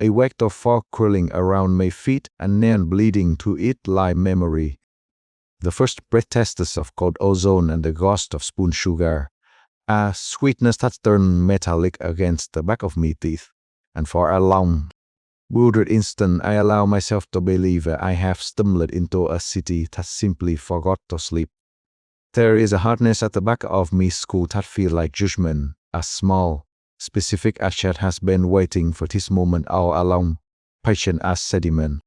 A wake of fog curling around my feet and then bleeding to it like memory. The first breath testers of cold ozone and the ghost of spoon sugar. A sweetness that turned metallic against the back of my teeth. And for a long, bewildered instant, I allow myself to believe I have stumbled into a city that simply forgot to sleep. There is a hardness at the back of me skull that feels like judgment, a small, specific asset has been waiting for this moment all along, patient as sediment.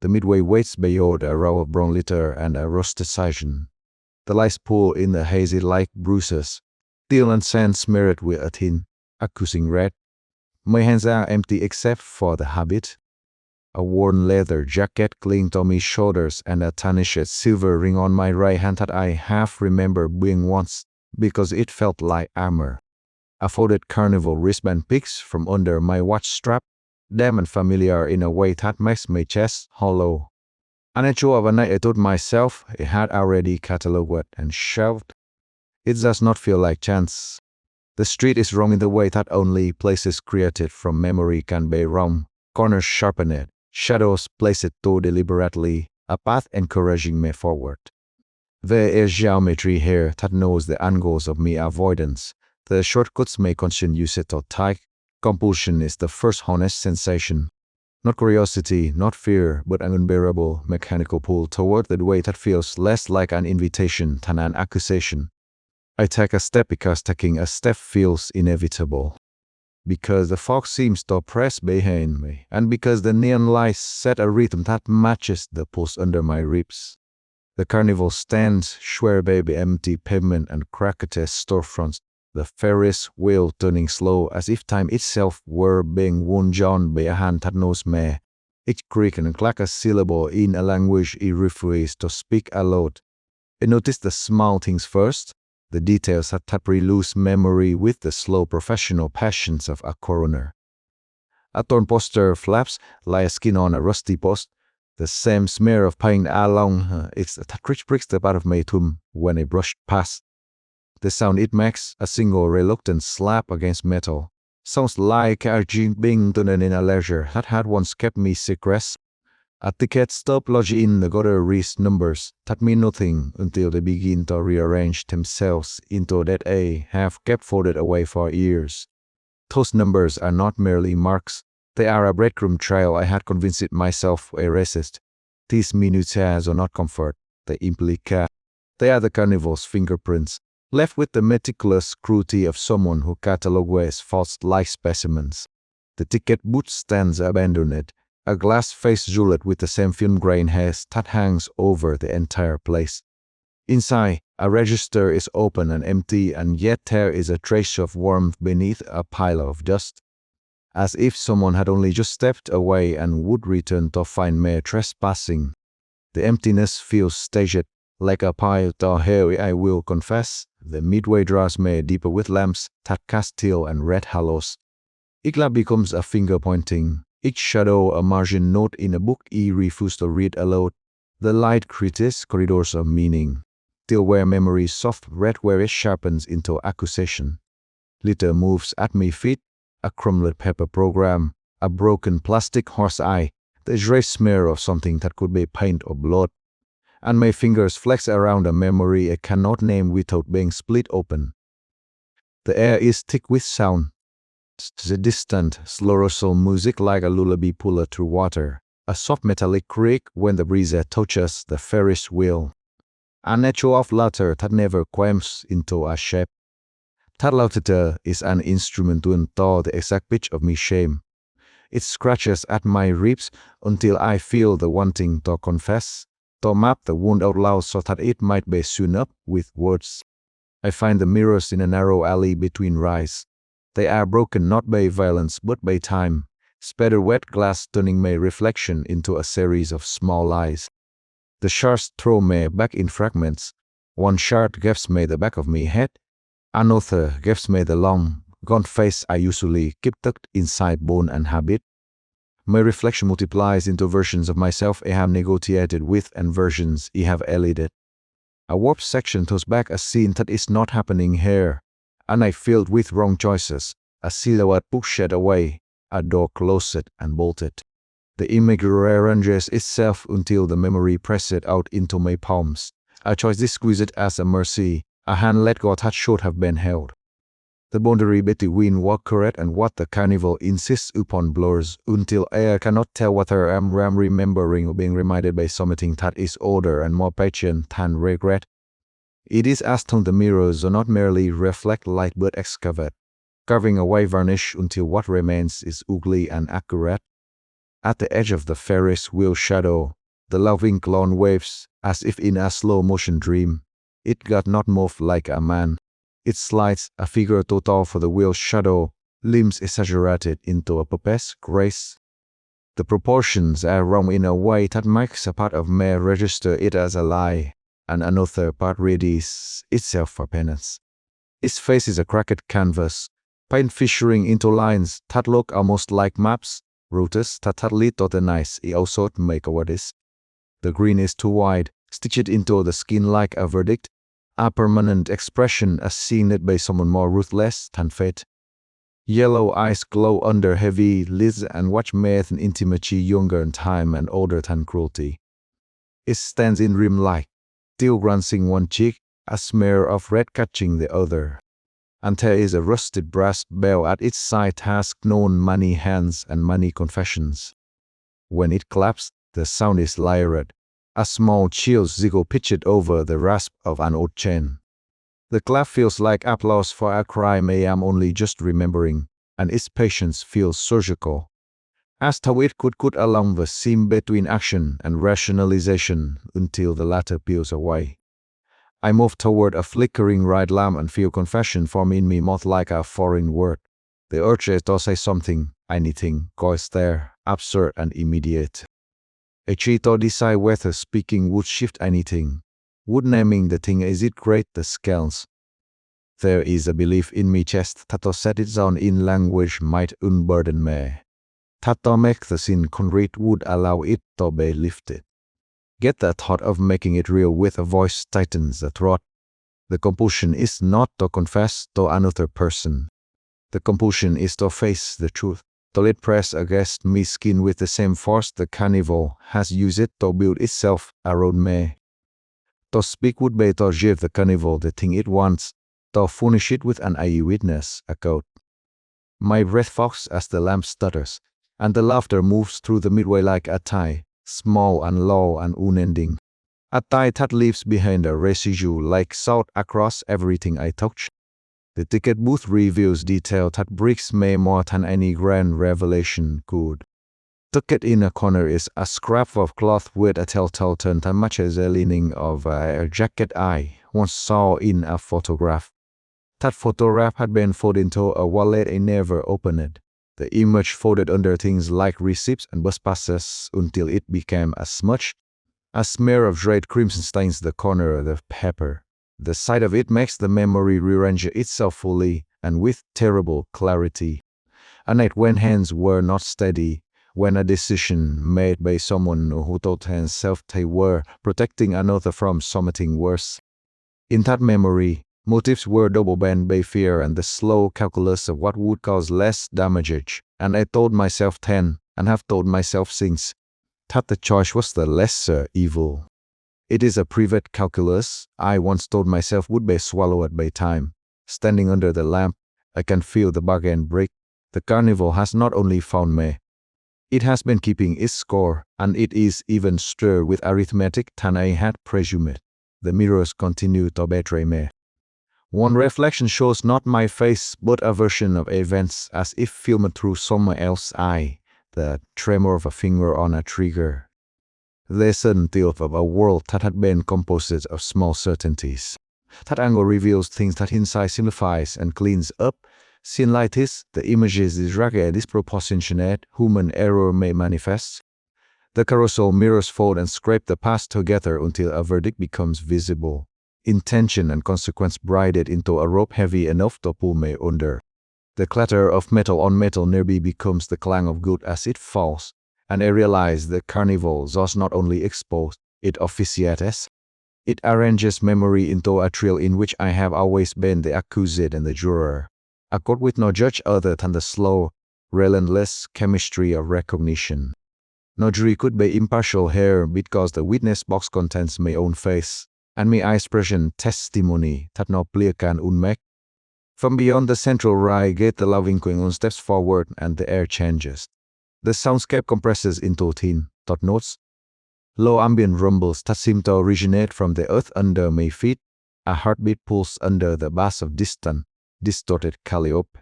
The midway waits beyond a row of brown litter and a rusted session. The lights pull in the hazy like bruises, steel and sand smeared with a thin, accusing red. My hands are empty except for the habit. A worn leather jacket clinging to my shoulders and a tarnished silver ring on my right hand that I half remember being once because it felt like armor. A folded Carnival wristband peeks from under my watch strap, damp and familiar in a way that makes my chest hollow. Unsure of a night I told myself it had already catalogued and shelved. It does not feel like chance. The street is wrong in the way that only places created from memory can be wrong. Corners sharpened, shadows placed too deliberately, a path encouraging me forward. There is geometry here that knows the angles of my avoidance. The shortcuts may conscience use it or tight. Compulsion is the first honest sensation. Not curiosity, not fear, but an unbearable mechanical pull toward the way that feels less like an invitation than an accusation. I take a step because taking a step feels inevitable. Because the fog seems to press behind me, and because the neon lights set a rhythm that matches the pulse under my ribs. The Carnival stands, square baby empty pavement and cracked storefronts, the Ferris wheel turning slow as if time itself were being wound down by a hand that knows me. Each creak and clack a syllable in a language I refuse to speak aloud. I notice the small things first, the details that prelude memory with the slow professional passions of a coroner. A torn poster flaps like a skin on a rusty post, the same smear of paint along its that pricks the part of my thumb when I brushed past. The sound it makes, a single reluctant slap against metal, sounds like a gin being done in a leisure that had once kept me secret. A ticket stop lodged in the gutter reads numbers that mean nothing until they begin to rearrange themselves into that I have kept folded away for years. Those numbers are not merely marks, they are a breadcrumb trail I had convinced myself I resist. These minutiae are not comfort, they implicate. They are the Carnival's fingerprints, left with the meticulous cruelty of someone who catalogues false-like specimens. The ticket booth stands abandoned, a glass-faced jeweled with the same film-grain haze that hangs over the entire place. Inside, a register is open and empty, and yet there is a trace of warmth beneath a pile of dust. As if someone had only just stepped away and would return to find me trespassing. The emptiness feels staged, like a pile to hell I will confess. The midway draws me deeper with lamps that cast teal and red halos. Each lamp becomes a finger pointing, each shadow a margin note in a book I refuse to read aloud. The light critiques corridors of meaning, till where memory's soft red where it sharpens into accusation. Litter moves at my feet, a crumbled paper program, a broken plastic horse eye, the dry smear of something that could be paint or blood. And my fingers flex around a memory I cannot name without being split open. The air is thick with sound. The distant, slow rustle music like a lullaby pulled through water. A soft metallic creak when the breeze touches the Ferris wheel. An echo of laughter that never qualms into a shape. That laughter is an instrument to unthaw the exact pitch of my shame. It scratches at my ribs until I feel the wanting to confess. To map the wound out loud so that it might be sewn up with words. I find the mirrors in a narrow alley between rise. They are broken not by violence but by time, spatter wet glass turning my reflection into a series of small lies. The shards throw me back in fragments. One shard gives me the back of my head, another gives me the long, gaunt face I usually keep tucked inside bone and habit. My reflection multiplies into versions of myself I have negotiated with and versions I have elided. A warped section throws back a scene that is not happening here, and I filled with wrong choices, a silhouette pushed away, a door closed and bolted. The image rearranges itself until the memory presses out into my palms. A choice disguised as a mercy, a hand let go that should have been held. The boundary between what correct and what the carnival insists upon blurs until I cannot tell whether I'm remembering or being reminded by something that is older and more patient than regret. It is as though the mirrors do not merely reflect light but excavate, carving away varnish until what remains is ugly and accurate. At the edge of the Ferris wheel shadow, the loving clown waves as if in a slow-motion dream. It got not moved like a man. It slides, a figure total for the wheel shadow, limbs exaggerated into a puppet's grace. The proportions are wrong in a way that makes a part of me register it as a lie, and another part readies itself for penance. Its face is a cracked canvas, paint fissuring into lines that look almost like maps, routes that lead to the nice it also make what is. The green is too wide, stitched into the skin like a verdict, a permanent expression as seen it by someone more ruthless than fate. Yellow eyes glow under heavy lids and watch me an intimacy younger in time and older than cruelty. It stands in rim light, still glancing one cheek, a smear of red catching the other. And there is a rusted brass bell at its side has known many hands and many confessions. When it claps, the sound is lyred, a small chill ziggle pitched over the rasp of an old chain. The clap feels like applause for a crime I am only just remembering, and its patience feels surgical, as though it could cut along the seam between action and rationalization until the latter peels away. I move toward a flickering red lamp and feel confession form in me more like a foreign word. The urge to say something, anything, goes there, absurd and immediate. I try to decide whether speaking would shift anything. Would naming the thing is it great the scales? There is a belief in me chest that to set it down in language might unburden me. That to make the sin concrete would allow it to be lifted. Get the thought of making it real with a voice tightens the throat. The compulsion is not to confess to another person. The compulsion is to face the truth, to let press against me skin with the same force the carnival has used it to build itself around me. To speak would be to give the carnival the thing it wants, to furnish it with an eyewitness, a code. My breath fogs as the lamp stutters, and the laughter moves through the midway like a tie, small and low and unending. A tie that leaves behind a residue like salt across everything I touch. The ticket booth reveals detail that breaks me more than any grand revelation could. Tucked in a corner is a scrap of cloth with a telltale turn that matches the lining of a jacket I once saw in a photograph. That photograph had been folded into a wallet I never opened. The image folded under things like receipts and bus passes until it became a smudge. A smear of red crimson stains the corner of the paper. The sight of it makes the memory rearrange itself fully and with terrible clarity. A night when hands were not steady, when a decision made by someone who thought himself they were protecting another from something worse. In that memory, motives were double-bent by fear and the slow calculus of what would cause less damage, and I told myself then, and have told myself since, that the choice was the lesser evil. It is a private calculus I once told myself would be swallowed by time. Standing under the lamp, I can feel the bargain break. The carnival has not only found me, it has been keeping its score, and it is even stirred with arithmetic than I had presumed. The mirrors continue to betray me. One reflection shows not my face, but a version of events as if filmed through someone else's eye, the tremor of a finger on a trigger. The certainty of a world that had been composed of small certainties. That angle reveals things that insight simplifies and cleans up. Seen like this, the images is ragged, disproportionate, human error may manifest. The carousel mirrors fold and scrape the past together until a verdict becomes visible. Intention and consequence braided into a rope heavy enough to pull me under. The clatter of metal on metal nearby becomes the clang of good as it falls, and I realize the carnival does not only expose, it officiates. It arranges memory into a trial in which I have always been the accused and the juror. A court with no judge other than the slow, relentless chemistry of recognition. No jury could be impartial here because the witness box contains my own face, and my eyes present testimony that no player can unmake. From beyond the central right gate, the loving Queen steps forward and the air changes. The soundscape compresses into thin dot notes. Low ambient rumbles that seem to originate from the earth under my feet. A heartbeat pulls under the bass of distant, distorted calliope.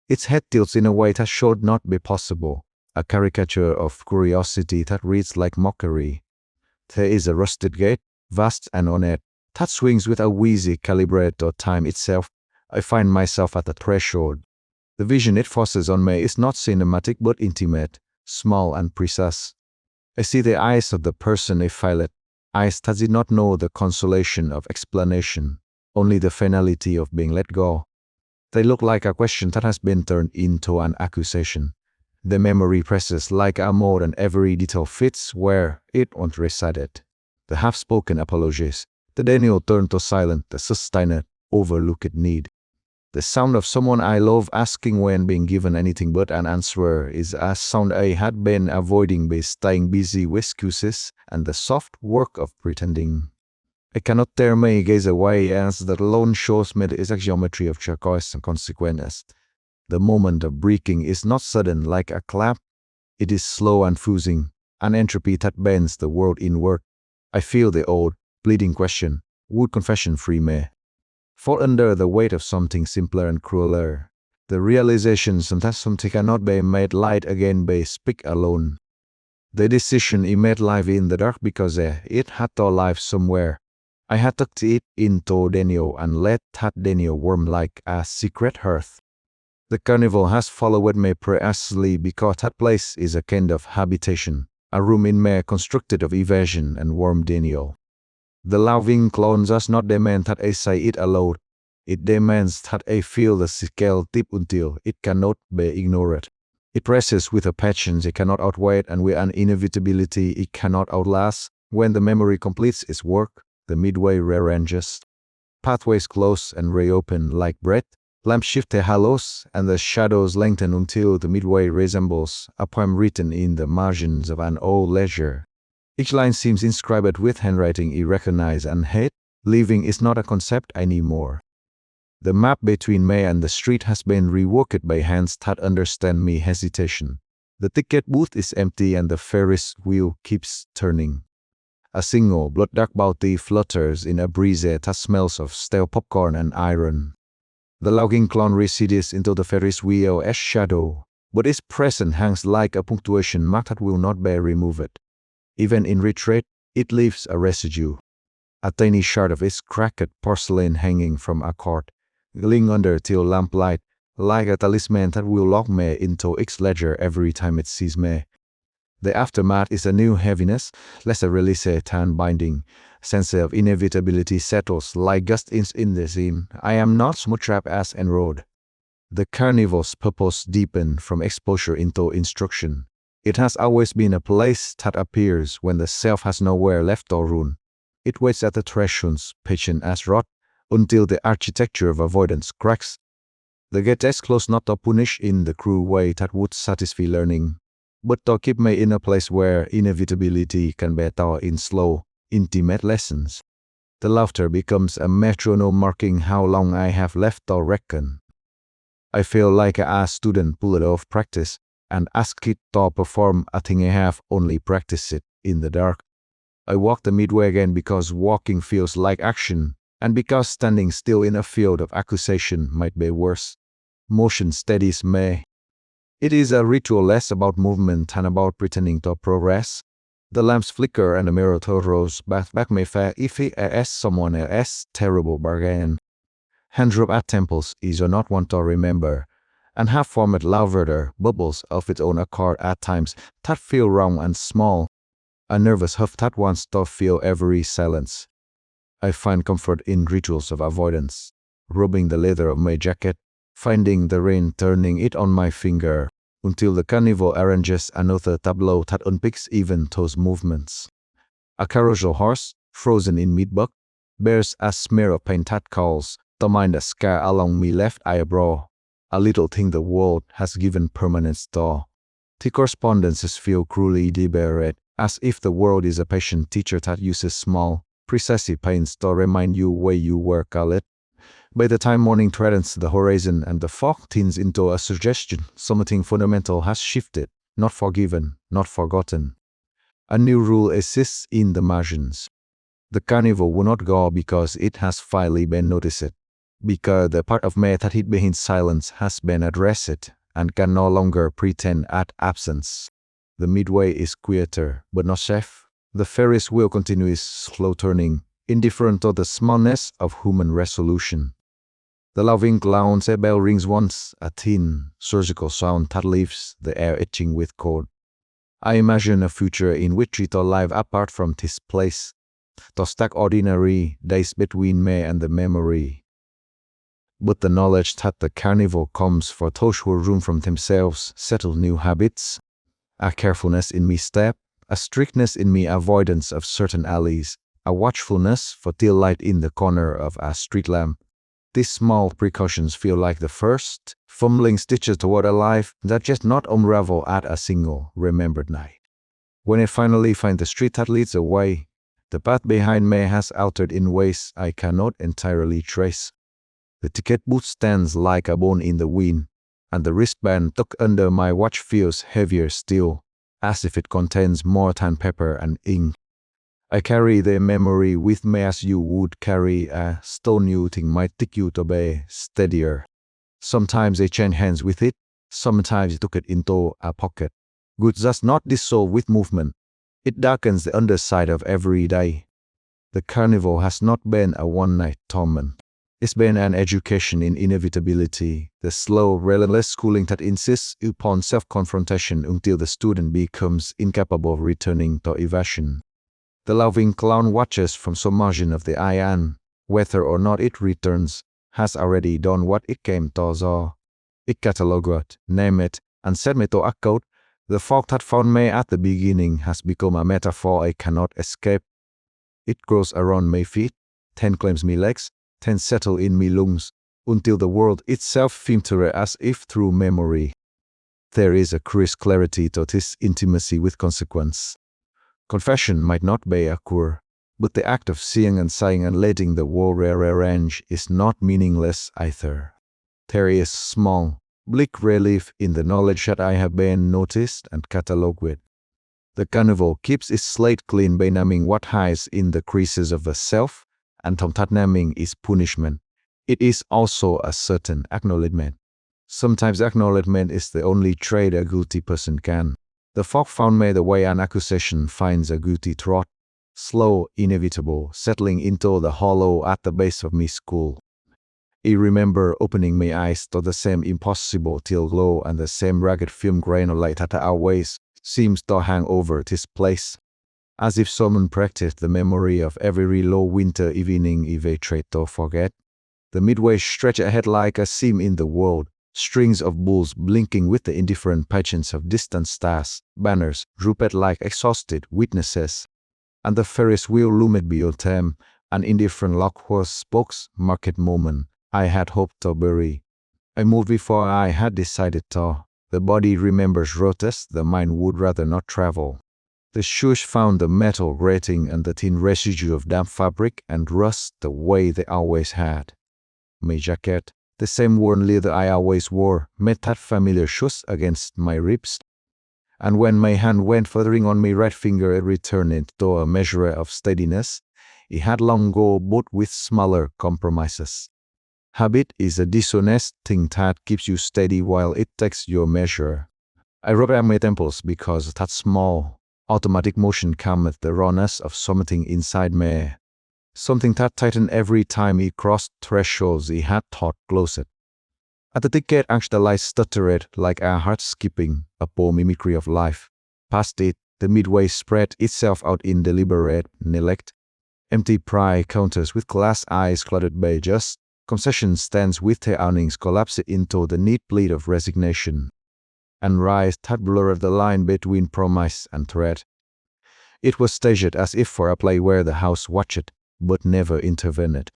Its head tilts in a way that should not be possible, a caricature of curiosity that reads like mockery. There is a rusted gate, vast and ornate, that swings with a wheezy calibrate of time itself. I find myself at the threshold. The vision it forces on me is not cinematic but intimate, small and precise. I see the eyes of the person I file it, eyes that did not know the consolation of explanation, only the finality of being let go. They look like a question that has been turned into an accusation. The memory presses like a more than every detail fits where it once resided. The half-spoken apologies, the Daniel turned to silent, the sustained, overlooked need. The sound of someone I love asking when being given anything but an answer is a sound I had been avoiding by staying busy with excuses and the soft work of pretending. I cannot tear my gaze away as the alone shows me the exact geometry of cause and consequences. The moment of breaking is not sudden like a clap. It is slow and fusing, an entropy that bends the world inward. I feel the old, bleeding question, would confession free me? Fall under the weight of something simpler and crueler. The realization that something cannot be made light again by speak alone. The decision I made live in the dark because it had to live somewhere. I had tucked it into Daniel and let that Daniel warm like a secret hearth. The Carnival has followed me precisely because that place is a kind of habitation, a room in me constructed of evasion and warm Daniel. The loving clone does not demand that I say it aloud. It demands that I feel the scale tip until it cannot be ignored. It presses with a passion it cannot outweigh and with an inevitability it cannot outlast. When the memory completes its work, the midway rearranges. Pathways close and reopen like breath. Lamps shift their halos, and the shadows lengthen until the midway resembles a poem written in the margins of an old ledger. Each line seems inscribed with handwriting I recognize and hate. Living is not a concept anymore. The map between me and the street has been reworked by hands that understand me hesitation. The ticket booth is empty and the Ferris wheel keeps turning. A single blood-dark bounty flutters in a breeze that smells of stale popcorn and iron. The logging clown recedes into the Ferris wheel as shadow, but its presence hangs like a punctuation mark that will not be removed. Even in retreat, it leaves a residue. A tiny shard of its cracked porcelain hanging from a cord, glowing under till lamplight, like a talisman that will lock me into its ledger every time it sees me. The aftermath is a new heaviness, less a release than binding. Sense of inevitability settles like gusts in the scene. I am not so much trapped as enrolled. The Carnival's purpose deepened from exposure into instruction. It has always been a place that appears when the self has nowhere left to run. It waits at the thresholds, patient as rot, until the architecture of avoidance cracks. The gate is closed not to punish in the cruel way that would satisfy learning, but to keep me in a place where inevitability can be taught in slow, intimate lessons. The laughter becomes a metronome marking how long I have left to reckon. I feel like a student pulled off practice and asked it to perform a thing I have only practiced it in the dark. I walk the midway again because walking feels like action, and because standing still in a field of accusation might be worse. Motion steadies me. It is a ritual less about movement than about pretending to progress. The lamps flicker and the mirror throws back my face if I ask someone else terrible bargain. Hand drop at temples is not one to remember, and have formed louder bubbles of its own accord at times that feel wrong and small. A nervous huff that wants to fill every silence. I find comfort in rituals of avoidance, rubbing the leather of my jacket, finding the rain turning it on my finger, until the Carnival arranges another tableau that unpicks even those movements. A carousel horse, frozen in mid-buck, bears a smear of paint that calls to mind a scar along my left eyebrow. a little thing the world has given permanent store. The correspondences feel cruelly deliberate, as if the world is a patient teacher that uses small, precise pains to remind you where you were called. By the time morning threatens the horizon and the fog thins into a suggestion, something fundamental has shifted, not forgiven, not forgotten. A new rule exists in the margins. The carnival will not go because it has finally been noticed, because the part of me that hid behind silence has been addressed and can no longer pretend at absence. The midway is quieter, but not safe. The Ferris wheel continues slow turning, indifferent to the smallness of human resolution. The loving clown's bell rings once, a thin, surgical sound that leaves the air itching with cold. I imagine a future in which we to live apart from this place, to stack ordinary days between me and the memory. But the knowledge that the carnival comes for those who room from themselves, settle new habits, a carefulness in me step, a strictness in me avoidance of certain alleys, a watchfulness for till light in the corner of a street lamp. These small precautions feel like the first, fumbling stitches toward a life that just not unravel at a single remembered night. When I finally find the street that leads away, the path behind me has altered in ways I cannot entirely trace. The ticket booth stands like a bone in the wind, and the wristband tucked under my watch feels heavier still, as if it contains more than paper and ink. I carry the memory with me as you would carry a stone you think might take you to be steadier. Sometimes I change hands with it, sometimes I took it into a pocket. Good does not dissolve with movement. It darkens the underside of every day. The carnival has not been a one-night torment. It's been an education in inevitability, the slow, relentless schooling that insists upon self-confrontation until the student becomes incapable of returning to evasion. The loving clown watches from some margin of the eye and, whether or not it returns, has already done what it came to do. It catalogued, named it, and set me to account. The fog that found me at the beginning has become a metaphor I cannot escape. It grows around my feet, then claims me legs, then settles in me lungs, until the world itself filters as if through memory. There is a crisp clarity to this intimacy with consequence. Confession might not be a cure, but the act of seeing and sighing and letting the world rearrange is not meaningless either. There is small, bleak relief in the knowledge that I have been noticed and catalogued. The carnival keeps its slate clean by naming what hides in the creases of the self, and from that naming is punishment. It is also a certain acknowledgement. Sometimes acknowledgement is the only trade a guilty person can. The fog found me the way an accusation finds a guilty throat, slow, inevitable, settling into the hollow at the base of my skull. I remember opening my eyes to the same impossible teal glow and the same ragged film grain of light that always seems to hang over this place, as if someone practiced the memory of every low winter evening if I tried to forget. The midway stretched ahead like a seam in the world, strings of bulls blinking with the indifferent pageants of distant stars, banners drooped like exhausted witnesses, and the Ferris wheel loomed beyond them, an indifferent lock-horse spokes market moment I had hoped to bury. I moved before I had decided to. The body remembers routes the mind would rather not travel. The shoes found the metal grating and the thin residue of damp fabric and rust the way they always had. My jacket, the same worn leather I always wore, made that familiar shoes against my ribs. And when my hand went fluttering on my right finger, it returned into a measure of steadiness. It had long ago bought with smaller compromises. Habit is a dishonest thing that keeps you steady while it takes your measure. I rubbed at my temples because that small, automatic motion came with the rawness of something inside me. Something that tightened every time he crossed thresholds he had thought closed. At the ticket edge the light stuttered like a heart skipping, a poor mimicry of life. Past it, the midway spread itself out in deliberate neglect. Empty pry counters with glass eyes cluttered by just concession stands with their awnings collapsed into the neat pleat of resignation. And rise that blurred the line between promise and threat. It was staged as if for a play where the house watched, but never intervened.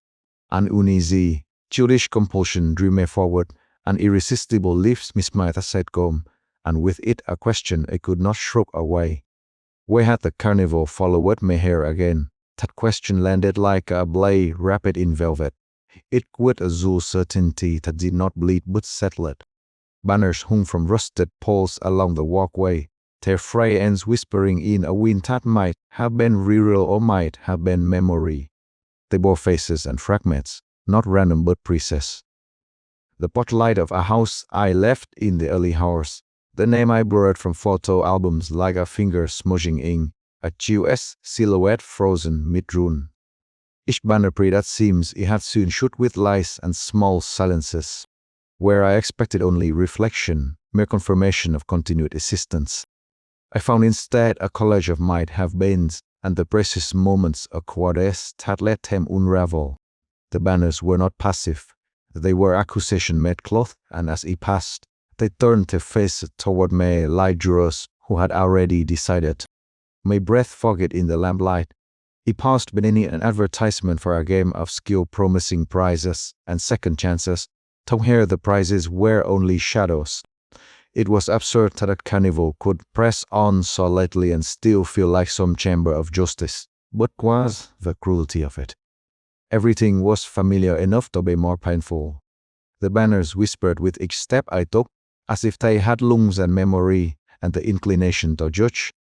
An uneasy, childish compulsion drew me forward, An irresistible lift Miss Maita said come, and with it a question I could not shrug away. Where had the carnival followed me here again? That question landed like a blade wrapped in velvet. It with a azure certainty that did not bleed but settled. Banners hung from rusted poles along the walkway, their fray ends whispering in a wind that might have been real or might have been memory. They bore faces and fragments, not random but precise. The spotlight of a house I left in the early hours, the name I borrowed from photo albums like a finger smudging ink, a US silhouette frozen mid-June. Each banner pre that seems it had soon shoot with lies and small silences, where I expected only reflection, mere confirmation of continued existence. I found instead a collage of might have beens and the precious moments acquired that let them unravel. The banners were not passive. They were accusation made cloth, and as he passed, they turned their faces toward me like jurors who had already decided. My breath fogged in the lamplight. He paused beneath an advertisement for a game of skill promising prizes and second chances, though here the prizes were only shadows. It was absurd that a carnival could press on so lightly and still feel like some chamber of justice. But was the cruelty of it? Everything was familiar enough to be more painful. The banners whispered with each step I took, as if they had lungs and memory and the inclination to judge.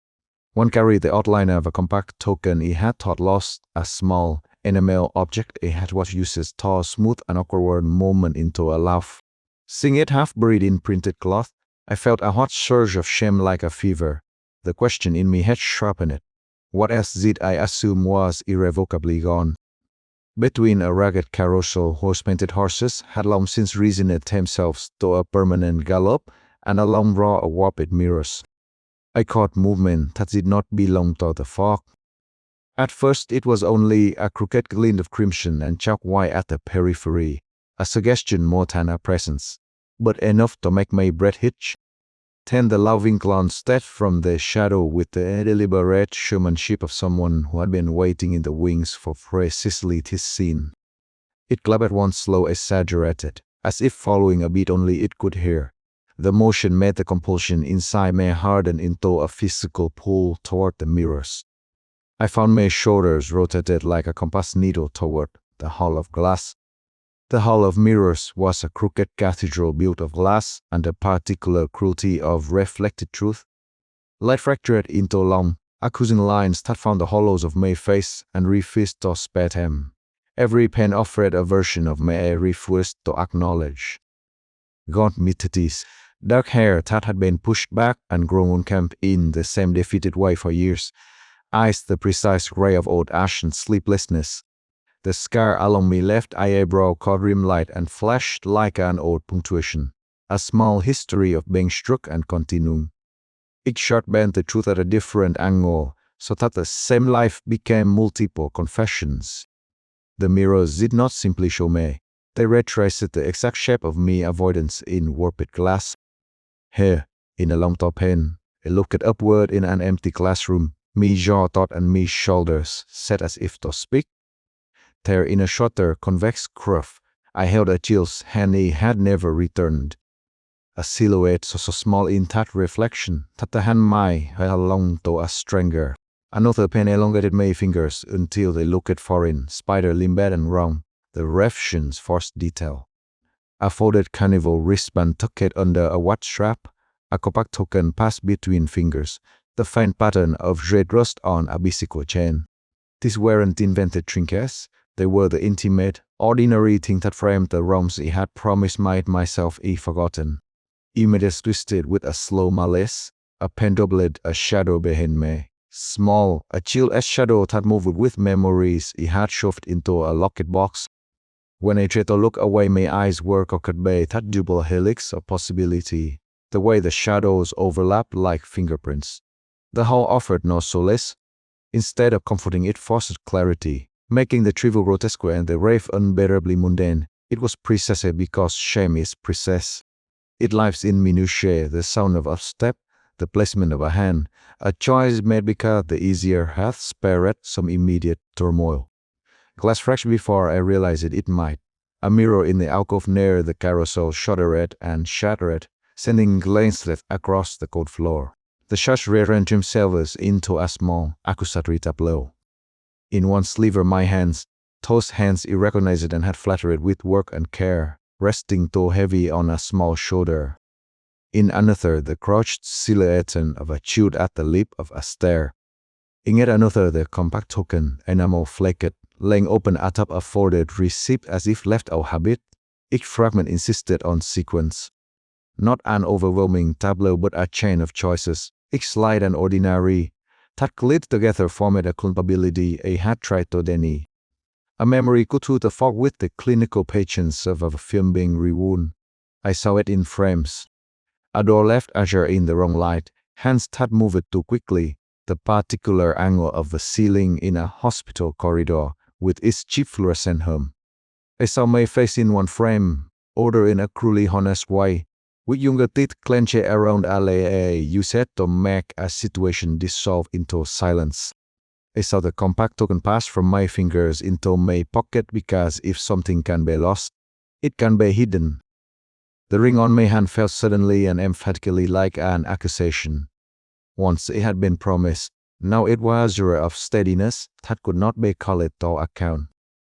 One carried the outline of a compact token he had thought lost, a small, enamel object he had watched uses to smooth an awkward moment into a laugh. Seeing it half buried in printed cloth, I felt a hot surge of shame like a fever. The question in me had sharpened it. What else did I assume was irrevocably gone? Between a ragged carousel, horse-painted horses had long since resigned themselves to a permanent gallop, and a long row of warped mirrors. I caught movement that did not belong to the fog. At first it was only a crooked glint of crimson and chalk white at the periphery, a suggestion more than a presence, but enough to make my breath hitch. Then the loving glance stepped from the shadow with the deliberate showmanship of someone who had been waiting in the wings for precisely this scene. It clapped at once slow, exaggerated, as if following a beat only it could hear. The motion made the compulsion inside me harden into a physical pull toward the mirrors. I found my shoulders rotated like a compass needle toward the hall of glass. The hall of mirrors was a crooked cathedral built of glass and a particular cruelty of reflected truth. Light fractured into long, accusing lines that found the hollows of my face and refused to spare them. Every pen offered a version of me I refused to acknowledge. Gaunt mitities, dark hair that had been pushed back and grown unkempt in the same defeated way for years, eyes the precise gray of old ashen sleeplessness. The scar along my left eyebrow caught rim light and flashed like an old punctuation, a small history of being struck and continuing. Each shot bent the truth at a different angle, so that the same life became multiple confessions. The mirrors did not simply show me, they retraced the exact shape of my avoidance in warped glass. Here, in a long top pen, I looked upward in an empty classroom, me jaw taut and me shoulders set as if to speak. There in a shorter, convex curve, I held a child's hand he had never returned. A silhouette so small in that reflection that the hand might have longed to a stranger. Another pen elongated my fingers until they looked foreign, spider-limbed and round, the reflections forced detail. A folded carnival wristband tucked under a watch strap, a compact token passed between fingers, the faint pattern of red rust on a bicycle chain. These weren't invented trinkets. They were the intimate, ordinary thing that framed the realms he had promised myself forgotten. Images twisted with a slow malice, a pen doubled a shadow behind me. Small, a chill-edged shadow that moved with memories he had shoved into a locked box. When I tried to look away, my eyes were cocked by that double helix of possibility, the way the shadows overlapped like fingerprints. The hall offered no solace. Instead of comforting, it fostered clarity. Making the trivial grotesque and the rave unbearably mundane, it was precisely because shame is precise. It lives in minutiae, the sound of a step, the placement of a hand, a choice made because the easier hath spared some immediate turmoil. Glass fractured before I realized it might. A mirror in the alcove near the carousel shuddered and shattered, sending glances across the cold floor. The judge rearranged himself into a small accusatory tableau. In one sliver my hands, those hands irrecognized and had fluttered with work and care, resting too heavy on a small shoulder. In another, the crouched silhouette of a child at the lip of a stair. In yet another, the compact token, enamel flecked, laying open atop a folded receipt as if left of habit. Each fragment insisted on sequence. Not an overwhelming tableau, but a chain of choices, each slight and ordinary, that glued together formed a culpability I had tried to deny. A memory cut through the fog with the clinical patience of a film being rewound. I saw it in frames. A door left ajar in the wrong light, hands that moved too quickly, the particular angle of the ceiling in a hospital corridor with its cheap fluorescent hum. I saw my face in one frame, older in a cruelly honest way, with younger teeth clenched around a layer used to make a situation dissolve into silence. I saw the compact token pass from my fingers into my pocket because if something can be lost, it can be hidden. The ring on my hand felt suddenly and emphatically like an accusation. Once it had been promised, now it was a of steadiness that could not be called to account.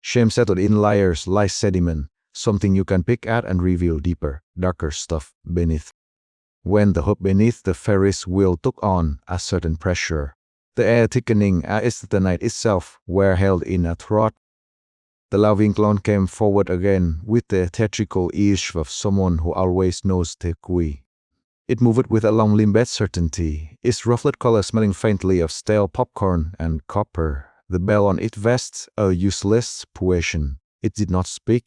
Shame settled in layers like sediment, something you can pick at and reveal deeper, darker stuff beneath. When the hook beneath the Ferris wheel took on a certain pressure, the air thickening as the night itself were held in a throat. The loving clown came forward again with the theatrical ease of someone who always knows the cue. It moved with a long-limbed certainty, its ruffled collar smelling faintly of stale popcorn and copper, the bell on its vest a useless potion. It did not speak.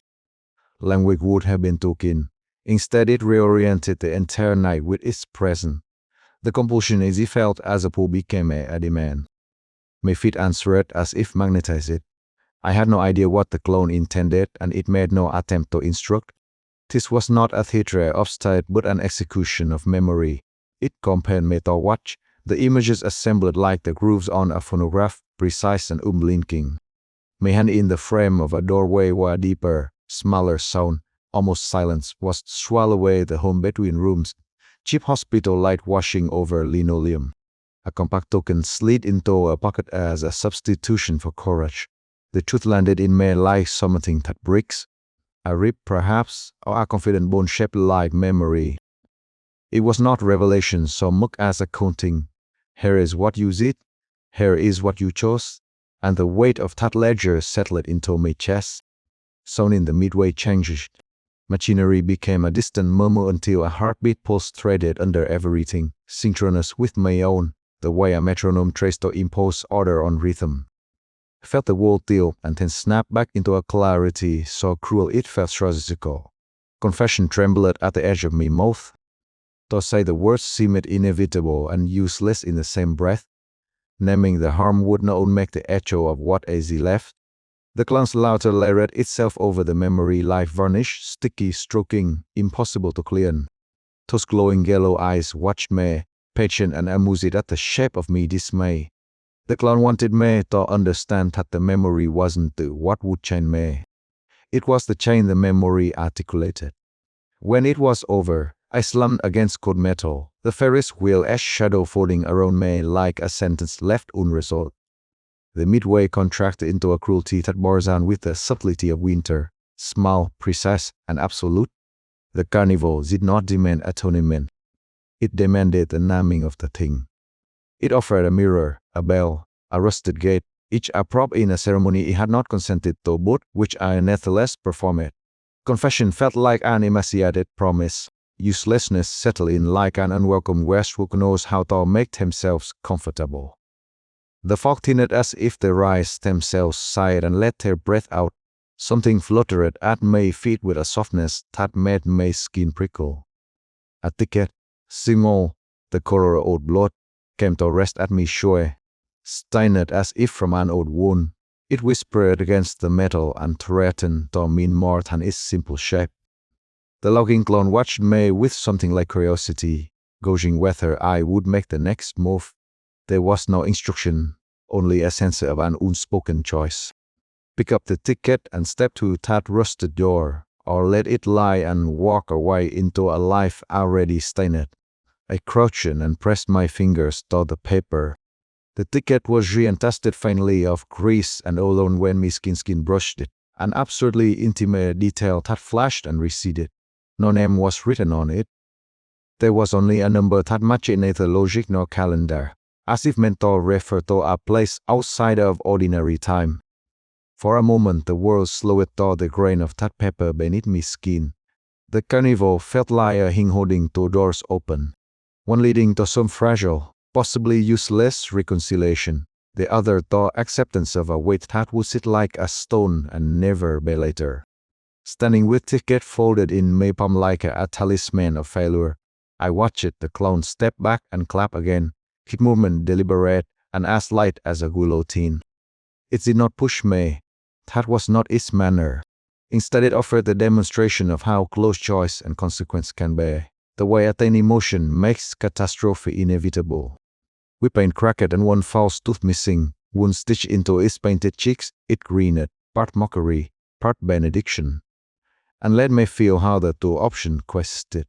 Language would have been too keen. Instead, it reoriented the entire night with its presence. The compulsion easy felt as a pull became a demand. My feet answered as if magnetized. I had no idea what the clown intended, and it made no attempt to instruct. This was not a theatre of style, but an execution of memory. It compelled me to watch, the images assembled like the grooves on a phonograph, precise and unblinking. My hand in the frame of a doorway where a deeper, smaller sound, almost silence, was to swallow away the home between rooms, cheap hospital light washing over linoleum. A compact token slid into a pocket as a substitution for courage. The truth landed in me like something that breaks, a rib perhaps, or a confident bone shaped like memory. It was not revelation so much as accounting. Here is what you did, here is what you chose, and the weight of that ledger settled into my chest. Sound in the midway changed. Machinery became a distant murmur until a heartbeat pulse threaded under everything, synchronous with my own, the way a metronome tries to impose order on rhythm. I felt the world tilt and then snap back into a clarity so cruel it felt surgical. Confession trembled at the edge of my mouth. To say the words seemed inevitable and useless in the same breath. Naming the harm would not make the echo of what easy left. The clown's laughter layered itself over the memory like varnish, sticky, stroking, impossible to clean. Those glowing yellow eyes watched me, patient and amused at the shape of me dismay. The clown wanted me to understand that the memory wasn't what would chain me. It was the chain the memory articulated. When it was over, I slumped against cold metal, the Ferris wheel as shadow folding around me like a sentence left unresolved. The midway contracted into a cruelty that bore down with the subtlety of winter, small, precise, and absolute. The Carnival did not demand atonement. It demanded the naming of the thing. It offered a mirror, a bell, a rusted gate, each a prop in a ceremony it had not consented to, but which I nevertheless performed. Confession felt like an emaciated promise. Uselessness settled in like an unwelcome guest who knows how to make themselves comfortable. The fog thinned as if the rise themselves sighed and let their breath out. Something fluttered at my feet with a softness that made my skin prickle. A ticket, small, the color of old blood, came to rest at my shoulder. Stained as if from an old wound, it whispered against the metal and threatened to mean more than its simple shape. The logging clown watched me with something like curiosity, gauging whether I would make the next move. There was no instruction, only a sense of an unspoken choice. pick up the ticket and step to that rusted door, or let it lie and walk away into a life already stained. I crouched and pressed my fingers to the paper. The ticket was re-encrusted finely of grease, and alone when my skin brushed it, an absurdly intimate detail that flashed and receded. No name was written on it. There was only a number that matched neither logic nor calendar, as if meant to refer to a place outside of ordinary time. For a moment the world slowed to the grain of that paper beneath my skin. The Carnival felt like a thing holding two doors open, one leading to some fragile, possibly useless reconciliation, the other to acceptance of a weight that would sit like a stone and never be later. Standing with ticket folded in my palm like a talisman of failure, I watched the clown step back and clap again, his movement deliberate and as light as a guillotine. It did not push me. That was not its manner. Instead, it offered the demonstration of how close choice and consequence can be, the way a tiny emotion makes catastrophe inevitable. We paint cracked and one false tooth missing, wound stitched into its painted cheeks, it grinned, part mockery, part benediction, and let me feel how the two options quested.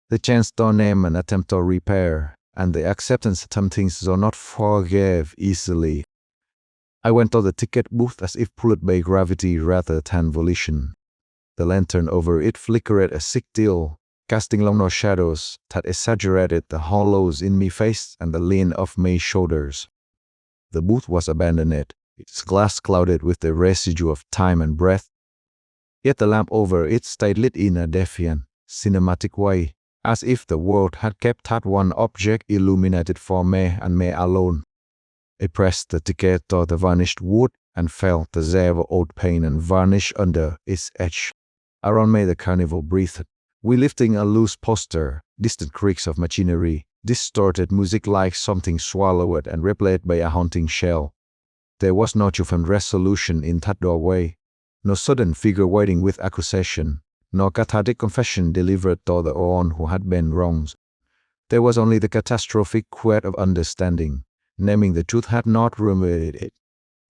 The chance to name and attempt to repair, and the acceptance that some things do not forgive easily. I went to the ticket booth as if pulled by gravity rather than volition. The lantern over it flickered a sick deal, casting long shadows that exaggerated the hollows in my face and the lean of my shoulders. The booth was abandoned, its glass clouded with the residue of time and breath. Yet the lamp over it stayed lit in a defiant, cinematic way, as if the world had kept that one object illuminated for me and me alone. I pressed the ticket to the varnished wood and felt the zero old pain and varnish under its edge. Around me the Carnival breathed, we lifting a loose poster, distant creaks of machinery, distorted music like something swallowed and replayed by a haunting shell. There was no triumphant resolution in that doorway, no sudden figure waiting with accusation, no cathartic confession delivered to the one who had been wronged. There was only the catastrophic quiet of understanding. Naming the truth had not removed it.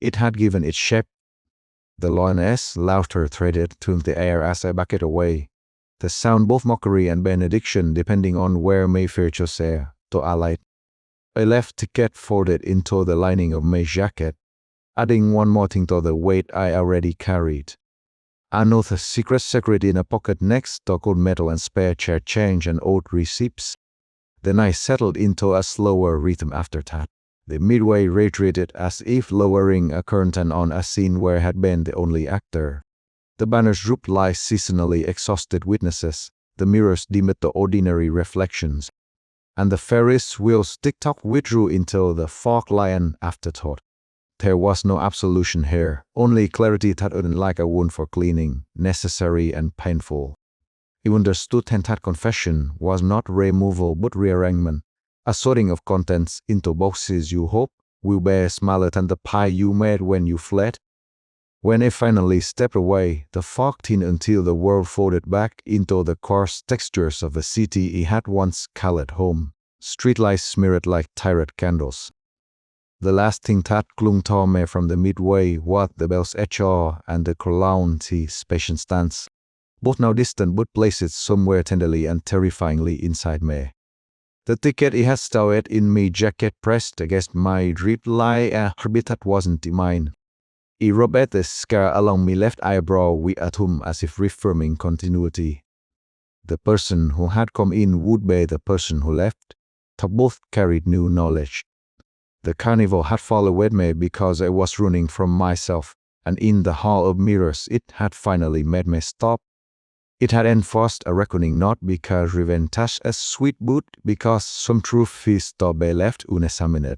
It had given it shape. The lioness laughter threaded through the air as I backed away. The sound both mockery and benediction depending on where my fear chose to alight. I left ticket folded into the lining of my jacket, adding one more thing to the weight I already carried. I know the secret security in a pocket next to cold metal and spare chair change and old receipts. Then I settled into a slower rhythm after that. The midway retreated as if lowering a curtain on a scene where I had been the only actor. The banners drooped like seasonally exhausted witnesses, the mirrors dimmed the ordinary reflections, and the Ferris wheel's tick-tock withdrew into the fog like an afterthought. There was no absolution here, only clarity that wouldn't like a wound for cleaning, necessary and painful. I understood that confession was not removal but rearrangement. A sorting of contents into boxes you hope will be smaller than the pie you made when you fled. When I finally stepped away, the fog thinned until the world folded back into the coarse textures of the city I had once called home. Streetlights smeared like tired candles. The last thing that clung to me from the midway was the bell's echo and the clown's patient stance, both now distant but placed somewhere tenderly and terrifyingly inside me. The ticket I had stowed in my jacket pressed against my rib like a heartbeat that wasn't mine. I rubbed the scar along my left eyebrow with a thumb as if reaffirming continuity. The person who had come in would be the person who left. They both carried new knowledge. The Carnival had followed me because I was running from myself, and in the hall of mirrors it had finally made me stop. It had enforced a reckoning not because revenge touched a sweet but because some truth is to be left unexamined.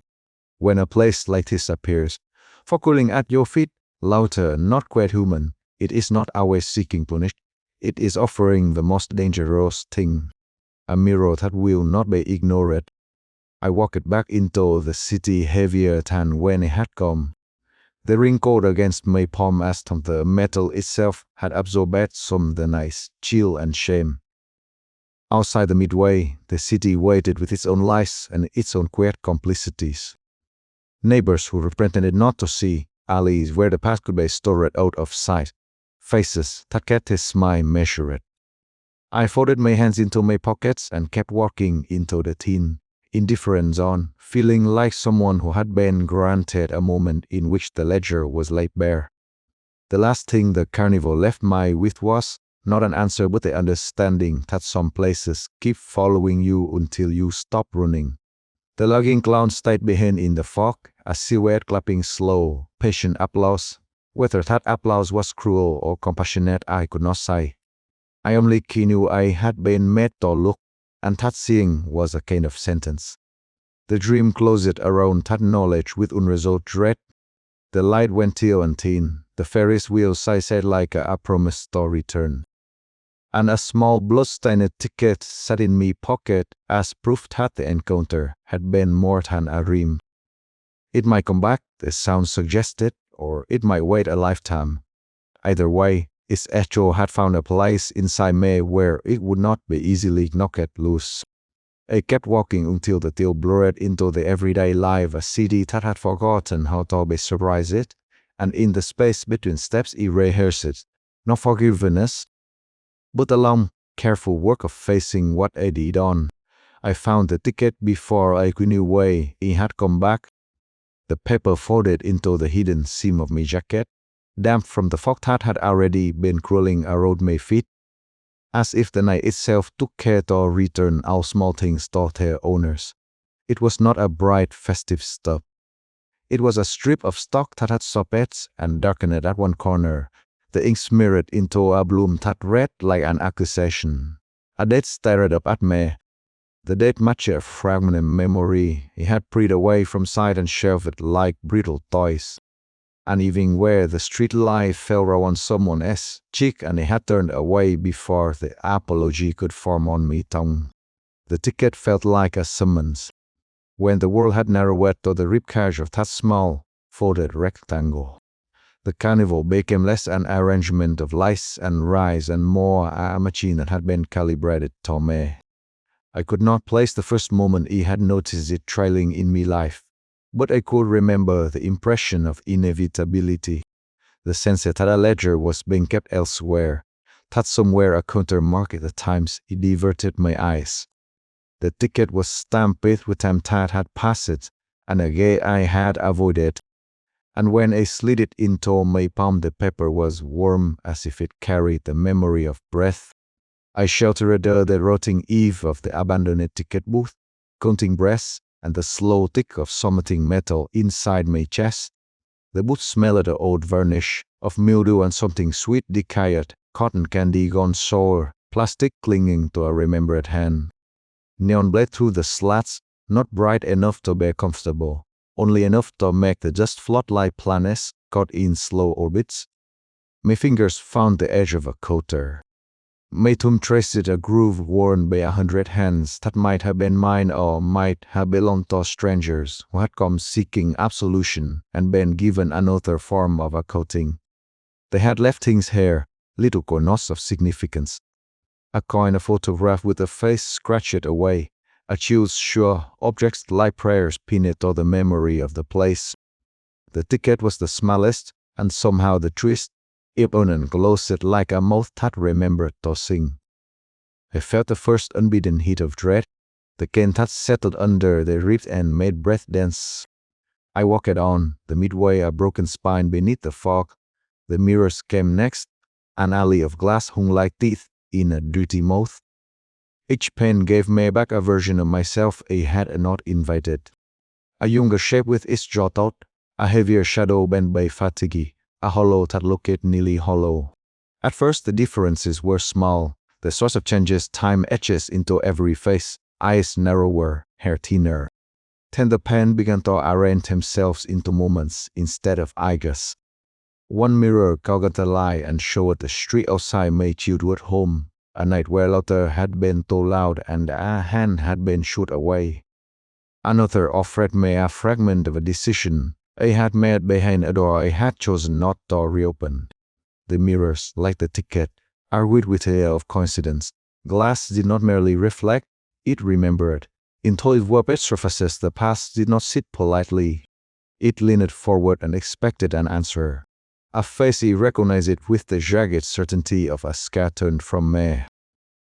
When a place like this appears, for cooling at your feet, louder, not quite human, it is not always seeking punish. It is offering the most dangerous thing, a mirror that will not be ignored. I walked back into the city heavier than when I had come. The wrinkled against my palm as though the metal itself had absorbed some the nice chill and shame. Outside the midway, the city waited with its own lies and its own quiet complicities. Neighbors who pretended not to see, alleys where the past could be stored out of sight. Faces that kept his mind measured. I folded my hands into my pockets and kept walking into the thin, indifferent zone, feeling like someone who had been granted a moment in which the ledger was laid bare. The last thing the Carnival left me with was not an answer but the understanding that some places keep following you until you stop running. The logging clown stayed behind in the fog, a silhouette clapping slow, patient applause. Whether that applause was cruel or compassionate I could not say. I only knew I had been made to look, and that seeing was a kind of sentence. The dream closed around that knowledge with unresolved dread. The light went teal and thin, the Ferris wheel sighed like a promised to return. And a small blood-stained ticket sat in my pocket as proof that the encounter had been more than a dream. It might come back, the sound suggested, or it might wait a lifetime. Either way, its echo had found a place inside me where it would not be easily knocked loose. I kept walking until the tale blurred into the everyday life, a city that had forgotten how to be surprised, and in the space between steps it rehearsed, not forgiveness, but a long, careful work of facing what I did on. I found the ticket before I knew why it had come back. The paper folded into the hidden seam of my jacket, damp from the fog that had already been crawling around my feet, as if the night itself took care to return all small things to their owners. It was not a bright, festive stub. It was a strip of stock that had sopped and darkened at one corner, the ink smeared into a bloom that read like an accusation. A date stared up at me. The date matched a fragment of memory he had pried away from sight and shelved like brittle toys. And even where the street light fell on someone else's cheek and he had turned away before the apology could form on my tongue. The ticket felt like a summons. When the world had narrowed to the ribcage of that small, folded rectangle, the Carnival became less an arrangement of lights and rise and more a machine that had been calibrated to me. I could not place the first moment he had noticed it trailing in my life, but I could remember the impression of inevitability, the sense that a ledger was being kept elsewhere, that somewhere a counter marked at times it diverted my eyes. The ticket was stamped with time that had passed, and a gate I had avoided, and when I slid it into my palm the paper was warm as if it carried the memory of breath. I sheltered the rotting eve of the abandoned ticket booth, counting breaths and the slow tick of summiting metal inside my chest. The booth smelled of old varnish, of mildew and something sweet decayed, cotton candy gone sour, plastic clinging to a remembered hand. Neon bled through the slats, not bright enough to be comfortable, only enough to make the just float like planets caught in slow orbits. My fingers found the edge of a coater. My thumb traced a groove worn by 100 hands that might have been mine or might have belonged to strangers who had come seeking absolution and been given another form of a coating. They had left things here, little corners of significance. A coin, a photograph with a face scratched away, a chill's sure objects like prayers pinned to the memory of the place. The ticket was the smallest, and somehow the truest. It opened and closed like a mouth that remembered to sing. I felt the first unbidden heat of dread, the cane that settled under the ribs and made breath dense. I walked on, the midway a broken spine beneath the fog. The mirrors came next, an alley of glass hung like teeth in a dirty mouth. Each pane gave me back a version of myself I had not invited. A younger shape with its jaw taut, a heavier shadow bent by fatigue, a hollow that looked nearly hollow. At first the differences were small, the sorts of changes time etches into every face, eyes narrower, hair thinner. Then the pen began to arrange themselves into moments instead of eyes. One mirror caught the light and showed the street outside my childhood home, a night where laughter had been too loud and a hand had been shot away. Another offered me a fragment of a decision I had made behind a door I had chosen not to reopen. The mirrors, like the ticket, argued with the air of coincidence. Glass did not merely reflect, it remembered. In toy warped surfaces the past did not sit politely. It leaned forward and expected an answer. A face he recognized it with the jagged certainty of a scar turned from me.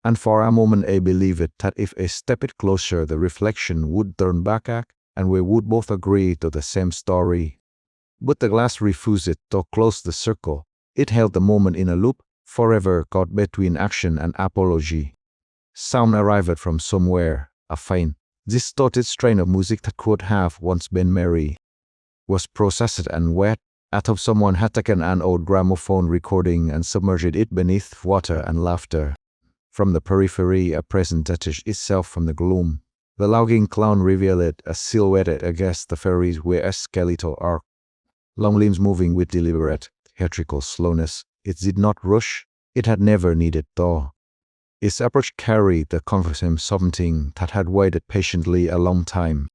And for a moment I believed that if I stepped closer the reflection would turn back and we would both agree to the same story. But the glass refused to close the circle. It held the moment in a loop, forever caught between action and apology. Sound arrived from somewhere, a faint, distorted strain of music that could have once been merry. Was processed and wet, as though someone had taken an old gramophone recording and submerged it beneath water and laughter. From the periphery, a presence detached itself from the gloom. The lounging clown revealed a silhouette against the ferries with a skeletal arc. Long limbs moving with deliberate, theatrical slowness. It did not rush. It had never needed to. Its approach carried the confidence of something that had waited patiently a long time.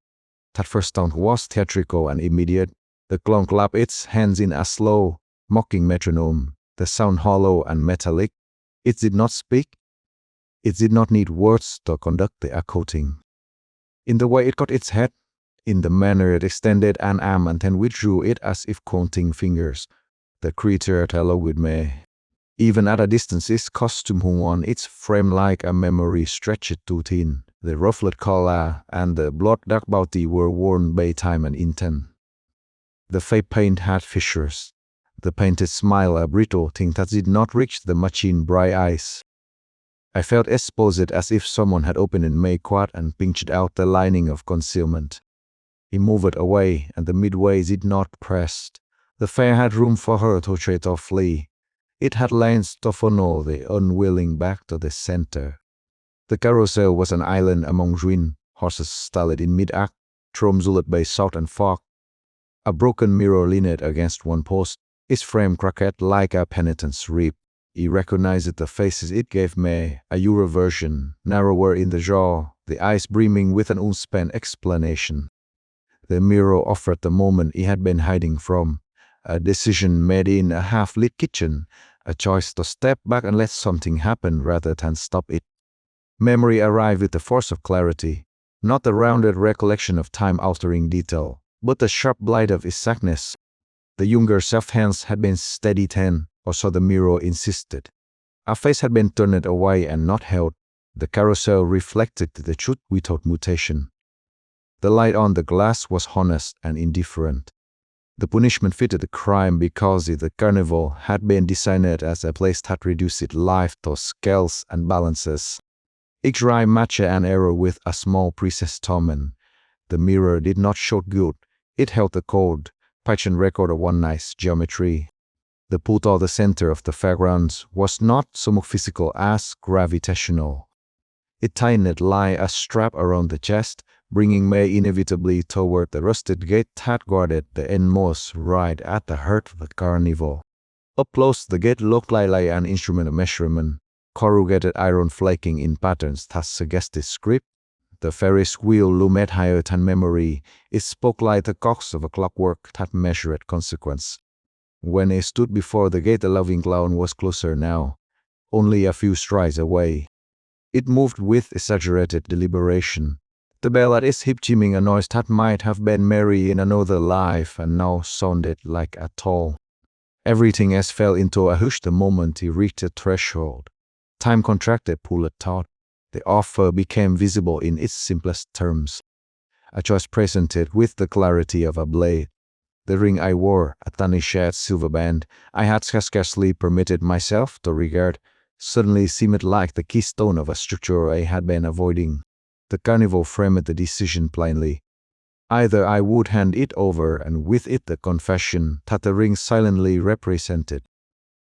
That first sound was theatrical and immediate. The clown clapped its hands in a slow, mocking metronome, the sound hollow and metallic. It did not speak. It did not need words to conduct the accounting. In the way it caught its head, in the manner it extended an arm and then withdrew it as if counting fingers, the creature dialogued me. Even at a distance its costume hung on its frame like a memory stretched too thin. The ruffled collar and the blood-dark body were worn by time and intent. The fake paint had fissures. The painted smile a brittle thing that did not reach the machine bright eyes. I felt exposed as if someone had opened in my quad and pinched out the lining of concealment. He moved away, and the midway did not press. The fair had room for her to tread or flee. It had lanes to funnel the unwilling back to the center. The carousel was an island among ruin, horses stalled in mid-act, tromsuled by salt and fog. A broken mirror leaned against one post, its frame cracked like a penitent's rib. He recognized the faces it gave me, a Euro version, narrower in the jaw, the eyes brimming with an unspent explanation. The mirror offered the moment he had been hiding from, a decision made in a half-lit kitchen, a choice to step back and let something happen rather than stop it. Memory arrived with the force of clarity, not the rounded recollection of time-altering detail, but the sharp blight of exactness. The younger self hands had been steady then, or so the mirror insisted. Our face had been turned away and not held. The carousel reflected the truth without mutation. The light on the glass was honest and indifferent. The punishment fitted the crime because the Carnival had been designed as a place that reduced its life to scales and balances. Each rhyme matched an error with a small precise torment. The mirror did not show guilt. It held the cold, patient record of one night's geometry. The pull to the center of the fairgrounds was not so much physical as gravitational. It tightened like a strap around the chest, bringing me inevitably toward the rusted gate that guarded the endmost right at the heart of the Carnival. Up close, the gate looked like an instrument of measurement, corrugated iron flaking in patterns that suggested script. The Ferris wheel loomed higher than memory. It spoke like the cogs of a clockwork that measured consequence. When I stood before the gate, the loving clown was closer now, only a few strides away. It moved with exaggerated deliberation. The bell at its hip chiming a noise that might have been merry in another life and now sounded like a toll. Everything else fell into a hush the moment he reached the threshold. Time contracted, pulled taut. The offer became visible in its simplest terms. A choice presented with the clarity of a blade. The ring I wore, a tarnished silver band, I had scarcely permitted myself to regard, suddenly seemed like the keystone of a structure I had been avoiding. The Carnival framed the decision plainly. Either I would hand it over and with it the confession that the ring silently represented,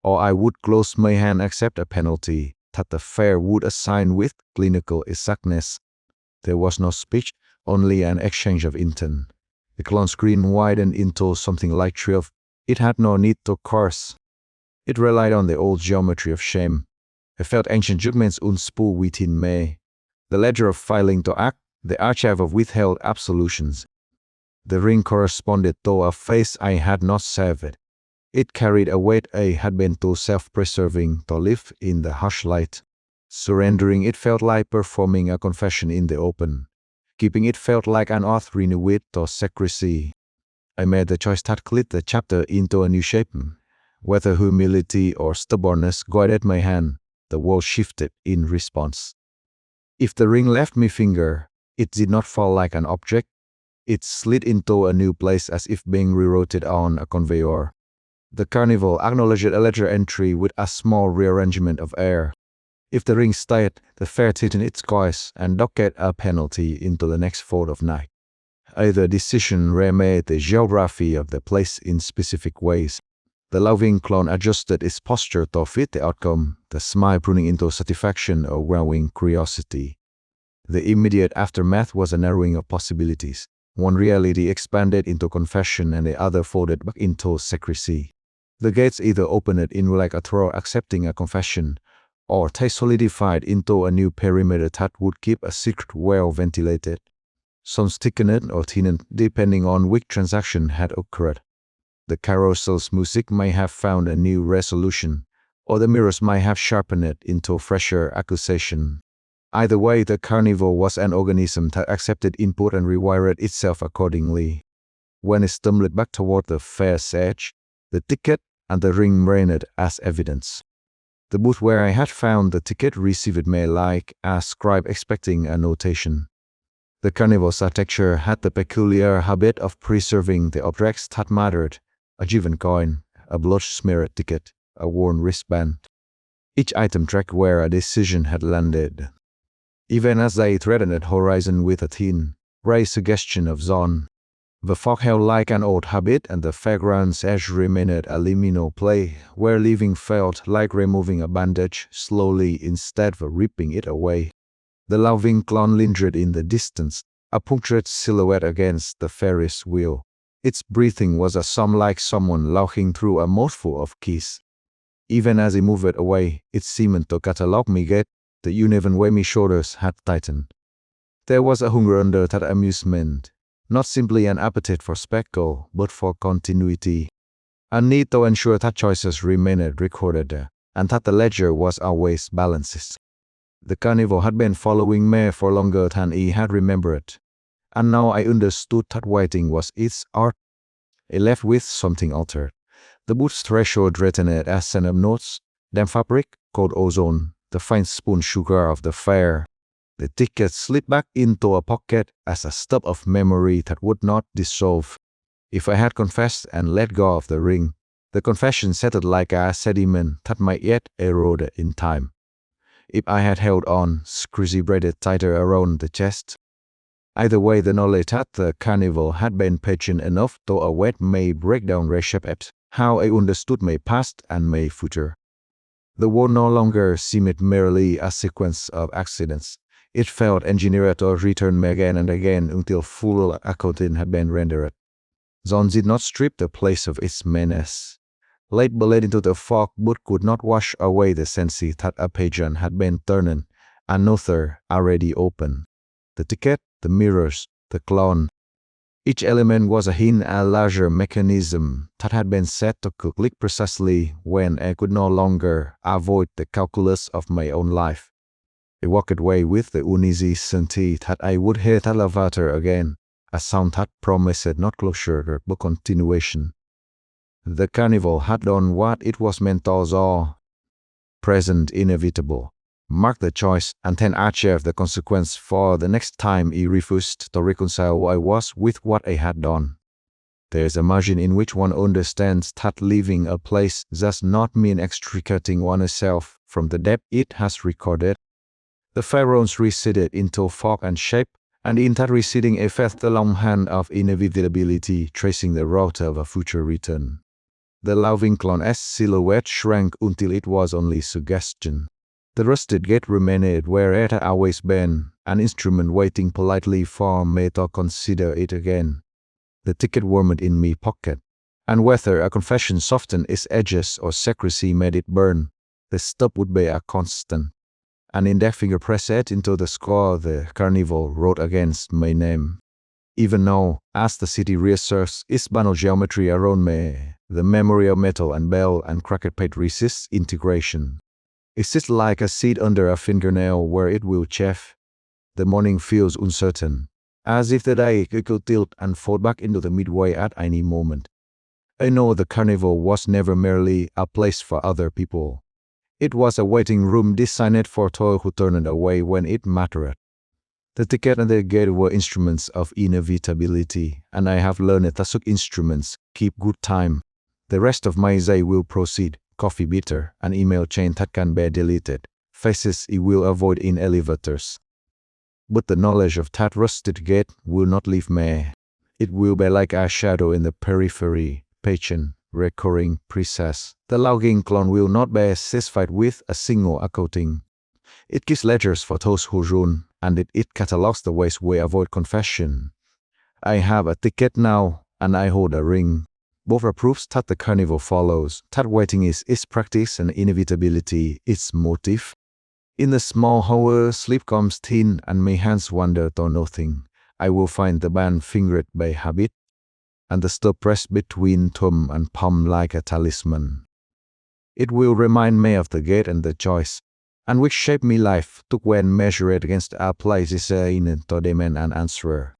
or I would close my hand and accept a penalty that the fair would assign with clinical exactness. There was no speech, only an exchange of intent. The clown's grin widened into something like triumph. It had no need to curse. It relied on the old geometry of shame. I felt ancient judgments unspool within me. The ledger of failing to act, the archive of withheld absolutions. The ring corresponded to a face I had not saved. It carried a weight I had been too self-preserving to live in the harsh light. Surrendering it felt like performing a confession in the open. Keeping it felt like an oath renewed to secrecy. I made the choice that clipped the chapter into a new shape. Whether humility or stubbornness guided my hand, the world shifted in response. If the ring left my finger, it did not fall like an object. It slid into a new place as if being rerouted on a conveyor. The Carnival acknowledged a letter entry with a small rearrangement of air. If the ring stayed, the fair tightened its coils and docked a penalty into the next fold of night. Either decision remade the geography of the place in specific ways. The loving clown adjusted its posture to fit the outcome, the smile pruning into satisfaction or growing curiosity. The immediate aftermath was a narrowing of possibilities. One reality expanded into confession and the other folded back into secrecy. The gates either opened in like a throat accepting a confession, or they solidified into a new perimeter that would keep a secret well ventilated. Some thickened or thinned depending on which transaction had occurred. The carousel's music may have found a new resolution, or the mirrors might have sharpened it into fresher accusation. Either way, the Carnival was an organism that accepted input and rewired itself accordingly. When it stumbled back toward the fair's edge, the ticket and the ring reigned as evidence. The booth where I had found the ticket received me like a scribe expecting a notation. The Carnival's architecture had the peculiar habit of preserving the objects that mattered, a given coin, a blood-smeared ticket, a worn wristband. Each item tracked where a decision had landed. Even as they threatened the horizon with a thin, ray suggestion of zone, the fog held like an old habit and the fairground's edge remained a liminal play where living felt like removing a bandage slowly instead of ripping it away. The loving clown lingered in the distance, a punctured silhouette against the Ferris wheel. Its breathing was a sound like someone laughing through a mouthful of keys. Even as he moved away, it seemed to catalog me yet. The uneven way my shoulders had tightened. There was a hunger under that amusement, not simply an appetite for spectacle, but for continuity. A need to ensure that choices remained recorded, and that the ledger was always balanced. The Carnival had been following me for longer than he had remembered, and now I understood that waiting was its art. It left with something altered. The booth's threshold threatened as sent notes, damp fabric, cold ozone, the fine spoon sugar of the fair. The ticket slipped back into a pocket as a stub of memory that would not dissolve. If I had confessed and let go of the ring, the confession settled like a sediment that might yet erode in time. If I had held on, screwy braided tighter around the chest. Either way, the knowledge that the Carnival had been patient enough to await my breakdown reshaped how I understood my past and my future. The world no longer seemed merely a sequence of accidents. It felt engineered to return me again and again until full accounting had been rendered. Zone did not strip the place of its menace. Light bled into the fog but could not wash away the sense that a page had been turned, another already open. The ticket, the mirrors, the clown. Each element was a hint at a larger mechanism that had been set to click precisely when I could no longer avoid the calculus of my own life. I walked away with the uneasy certainty that I would hit the elevator again, a sound that promised not closure but continuation. The Carnival had done what it was meant to do. Present inevitable. Mark the choice and then achieve the consequence for the next time he refused to reconcile who I was with what I had done. There is a margin in which one understands that leaving a place does not mean extricating oneself from the debt it has recorded. The pharaohs receded into fog and shape, and in that receding I felt the long hand of inevitability tracing the route of a future return. The loving clown-esque silhouette shrank until it was only suggestion. The rusted gate remained where it had always been, an instrument waiting politely for me to consider it again. The ticket warmed in my pocket, and whether a confession softened its edges or secrecy made it burn, the stub would be a constant. An index finger pressed into the score the Carnival wrote against my name. Even now, as the city reasserts its banal geometry around me, the memory of metal and bell and cracked plate resists integration. It sits like a seed under a fingernail where it will chafe. The morning feels uncertain. as if the day could tilt and fall back into the midway at any moment. I know the carnival was never merely a place for other people. It was a waiting room designed for those who turned away when it mattered. The ticket and the gate were instruments of inevitability, and I have learned that such instruments keep good time. The rest of my day will proceed, coffee bitter, an email chain that can be deleted, faces I will avoid in elevators. But the knowledge of that rusted gate will not leave me. It will be like a shadow in the periphery, patient, recurring process. The logging clone will not be satisfied with a single accounting. It gives ledgers for those who run, and it catalogs the ways we avoid confession. I have a ticket now, and I hold a ring. Both are proofs that the carnival follows, that waiting is its practice and inevitability its motive. In the small hour, sleep comes thin, and my hands wander to nothing. I will find the band fingered by habit, and the stub pressed between thumb and palm like a talisman. It will remind me of the gate and the choice, and which shaped me life, took when measured against our places in to demand an answer.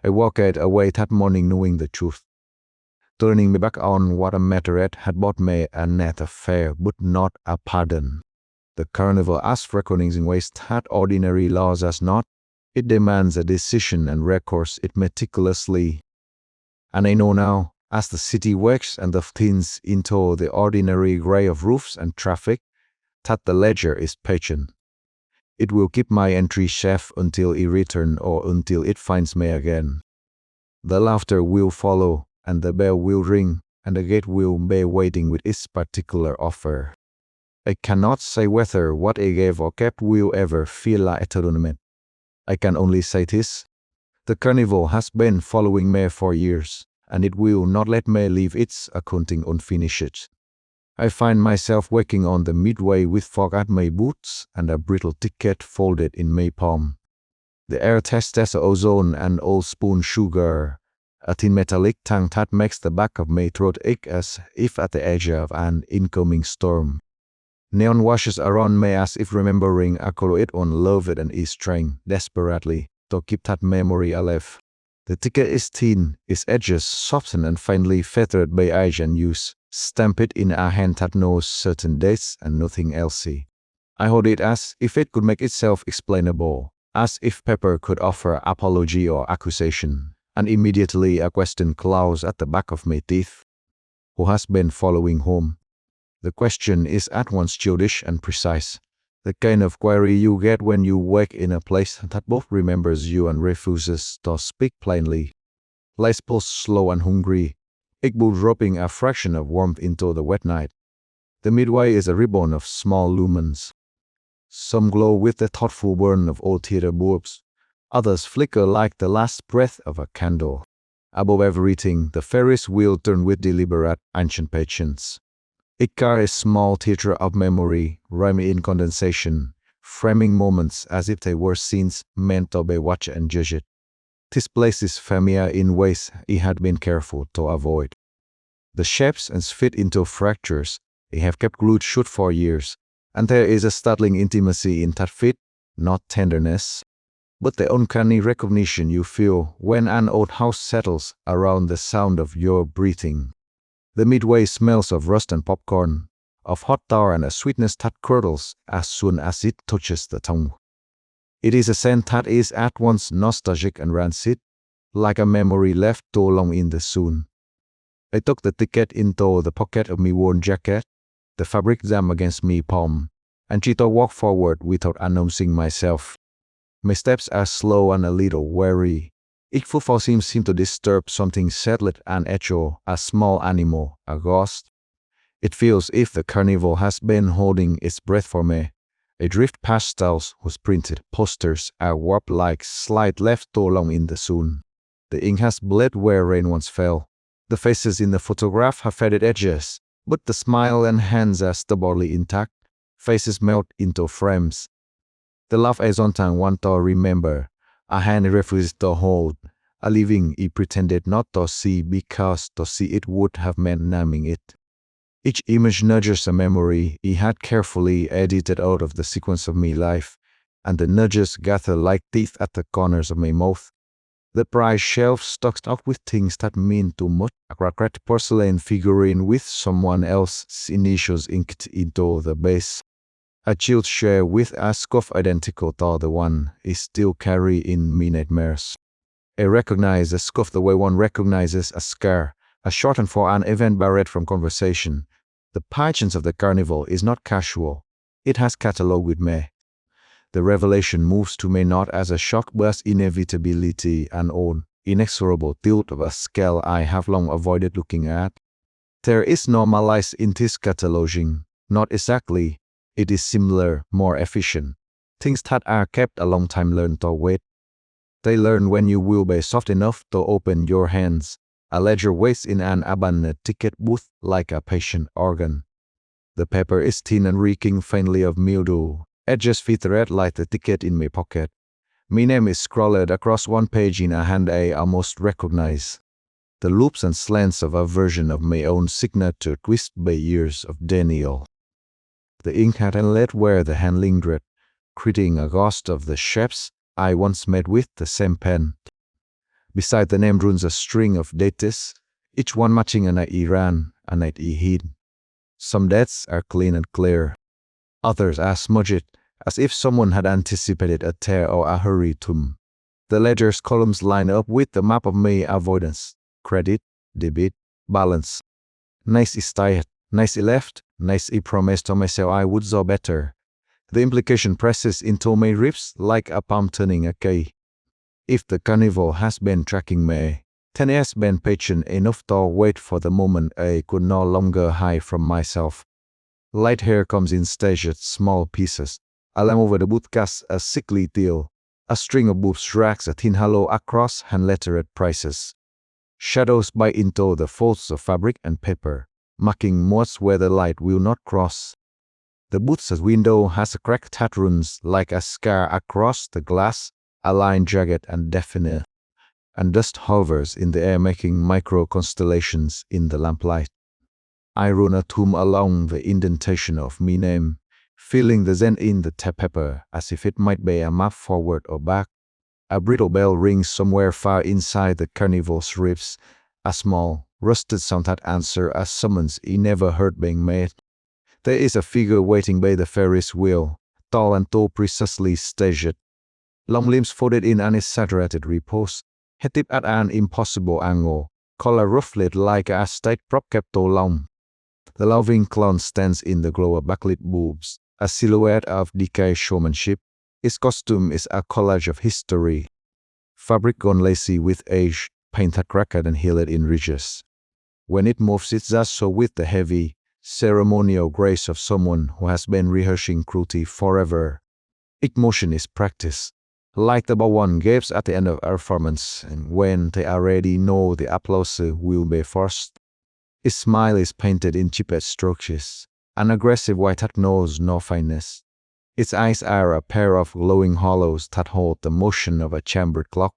I walked away that morning knowing the truth, turning me back on what a mattered had bought me a net of fare, but not a pardon. The carnival asks reckonings in ways that ordinary laws does not. It demands a decision and records it meticulously. And I know now, as the city wakes and the thins into the ordinary grey of roofs and traffic, that the ledger is patient. It will keep my entry safe until it returns or until it finds me again. The laughter will follow, and the bell will ring, and the gate will be waiting with its particular offer. I cannot say whether what I gave or kept will ever feel like atonement. I can only say this: the carnival has been following me for years, and it will not let me leave its accounting unfinished. I find myself waking on the midway with fog at my boots and a brittle ticket folded in my palm. The air tastes ozone and old spoon sugar, a thin metallic tongue that makes the back of my throat ache as if at the edge of an incoming storm. Neon washes around me as if remembering a it unloved and is trying desperately to keep that memory alive. The ticket is thin, its edges softened and finely feathered by age and use, stamped in a hand that knows certain dates and nothing else. I hold it as if it could make itself explainable, as if paper could offer apology or accusation, and immediately a question claws at the back of my teeth. Who has been following home? The question is at once childish and precise, the kind of query you get when you wake in a place that both remembers you and refuses to speak plainly. Lights pulse slow and hungry, Iqbal dropping a fraction of warmth into the wet night. The midway is a ribbon of small lumens. Some glow with the thoughtful burn of old theater bulbs, others flicker like the last breath of a candle. Above everything, the Ferris wheel turns with deliberate, ancient patience. It carries small theater of memory, rhyming in condensation, framing moments as if they were scenes meant to be watched and judged. This place is familiar in ways it had been careful to avoid. The shapes and fit into fractures it have kept glued shut for years, and there is a startling intimacy in that fit, not tenderness, but the uncanny recognition you feel when an old house settles around the sound of your breathing. The midway smells of rust and popcorn, of hot tar and a sweetness that curdles as soon as it touches the tongue. It is a scent that is at once nostalgic and rancid, like a memory left too long in the sun. I took the ticket into the pocket of my worn jacket, the fabric jammed against my palm, and tried to walk forward without announcing myself. My steps are slow and a little wary. Each footfall seems to disturb something settled and echo, a small animal, a ghost. It feels if the carnival has been holding its breath for me. I drift past stalls whose printed posters are warped like slide left too long in the sun. The ink has bled where rain once fell. The faces in the photograph have faded edges, but the smile and hands are stubbornly intact. Faces melt into frames. The laugh I sometimes want to remember. A hand refused to hold, a living he pretended not to see because to see it would have meant numbing it. Each image nudges a memory he had carefully edited out of the sequence of my life, and the nudges gather like teeth at the corners of my mouth, The price shelf stocked up with things that mean too much. A cracked porcelain figurine with someone else's initials inked into the base. A chilled chair with a scarf identical to the one I still carry in my nightmares. I recognize a scarf the way one recognizes a scar, a shortened for an event borrowed from conversation. The pageants of the carnival is not casual. It has catalogued with me. The revelation moves to me not as a shock but as inevitability and an inexorable tilt of a scale I have long avoided looking at. There is no malice in this cataloging, not exactly. It is similar, more efficient. Things that are kept a long time learn to wait. They learn when you will be soft enough to open your hands. A ledger waits in an abandoned ticket booth like a patient organ. The paper is thin and reeking faintly of mildew. Edges fit red like the ticket in my pocket. My name is scrawled across one page in a hand I almost recognize. The loops and slants of a version of my own signature twisted by years of denial. The ink had let where the hand lingered, creating a ghost of the chefs I once met with the same pen. Beside the name runs a string of dates, each one matching a night I ran, a night I hid. Some dates are clean and clear. Others are smudged, as if someone had anticipated a tear or a hurry tomb. The ledger's columns line up with the map of my avoidance. Credit, debit, balance. Nice is tired, nice I left, nice I promised to myself I would do better. The implication presses into my ribs like a palm turning a key. If the carnival has been tracking me, then it has been patient enough to wait for the moment I could no longer hide from myself. Light hair comes in staged small pieces. A lamp over the booth casts a sickly teal. A string of boobs drags a thin halo across hand-lettered prices. Shadows bite into the folds of fabric and paper, marking modes where the light will not cross. The booth's window has a crack that runs like a scar across the glass, a line jagged and definite, and dust hovers in the air making micro-constellations in the lamplight. I run a thumb along the indentation of my name, feeling the zen in the paper as if it might be a map forward or back. A brittle bell rings somewhere far inside the carnival's ribs, a small, rusted sound that answers a summons I never heard being made. There is a figure waiting by the Ferris wheel, tall and tall precisely staged. Long limbs folded in an exaggerated repose, head tipped at an impossible angle, collar ruffled like a state prop kept too long. The loving clown stands in the glow of backlit boobs, a silhouette of decayed showmanship. His costume is a collage of history. Fabric gone lacy with age, paint that cracked and healed in ridges. When it moves it does so with the heavy, ceremonial grace of someone who has been rehearsing cruelty forever. Its motion is practice, like the bow one gives at the end of a performance, and when they already know the applause will be forced. His smile is painted in chipped strokes, an aggressive white that knows no fineness. Its eyes are a pair of glowing hollows that hold the motion of a chambered clock.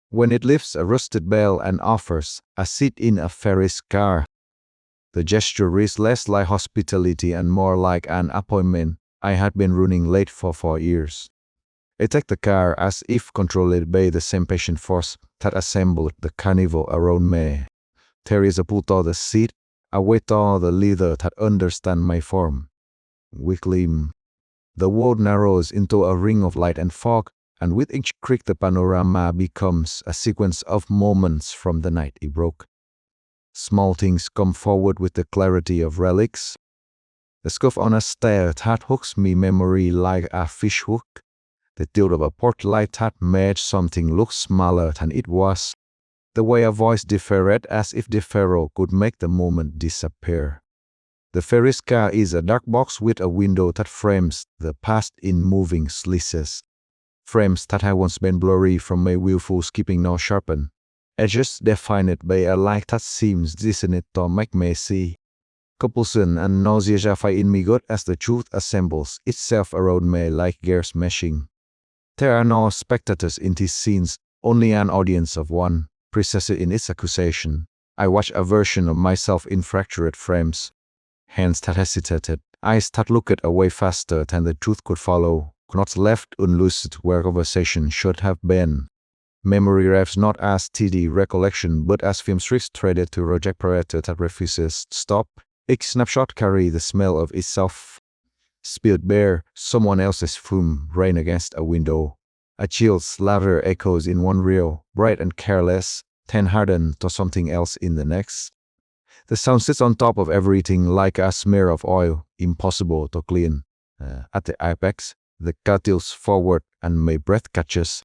When it lifts a rusted bell and offers a seat in a Ferris car, the gesture reads less like hospitality and more like an appointment I had been running late for 4 years. I take the car as if controlled by the same patient force that assembled the carnival around me. There is a pull to the seat, a weight to the leather that understands my form. Weakly, the world narrows into a ring of light and fog, and with each creak the panorama becomes a sequence of moments from the night it broke. Small things come forward with the clarity of relics. The scuff on a stair that hooks me memory like a fish hook. The tilt of a portlight that made something look smaller than it was. The way a voice differed as if deferral could make the moment disappear. The Ferris car is a dark box with a window that frames the past in moving slices. Frames that had once been blurry from my willful skipping now sharpened. Edges defined by a light that seems destined to make me see. Compulsion and nausea fight in me gut as the truth assembles itself around me like gears meshing. There are no spectators in these scenes, only an audience of one, precisely in its accusation. I watch a version of myself in fractured frames. Hands that hesitated, eyes that looked away faster than the truth could follow, knots left unloosed where conversation should have been. Memory arrives not as steady recollection but as film strips threaded to reject parameter that refuses to stop. Each snapshot carries the smell of itself. Spilled beer, someone else's fume, rain against a window. A chill slaughter echoes in one reel, bright and careless, then hardened to something else in the next. The sound sits on top of everything like a smear of oil, impossible to clean. At the apex, the cat tilts forward and my breath catches.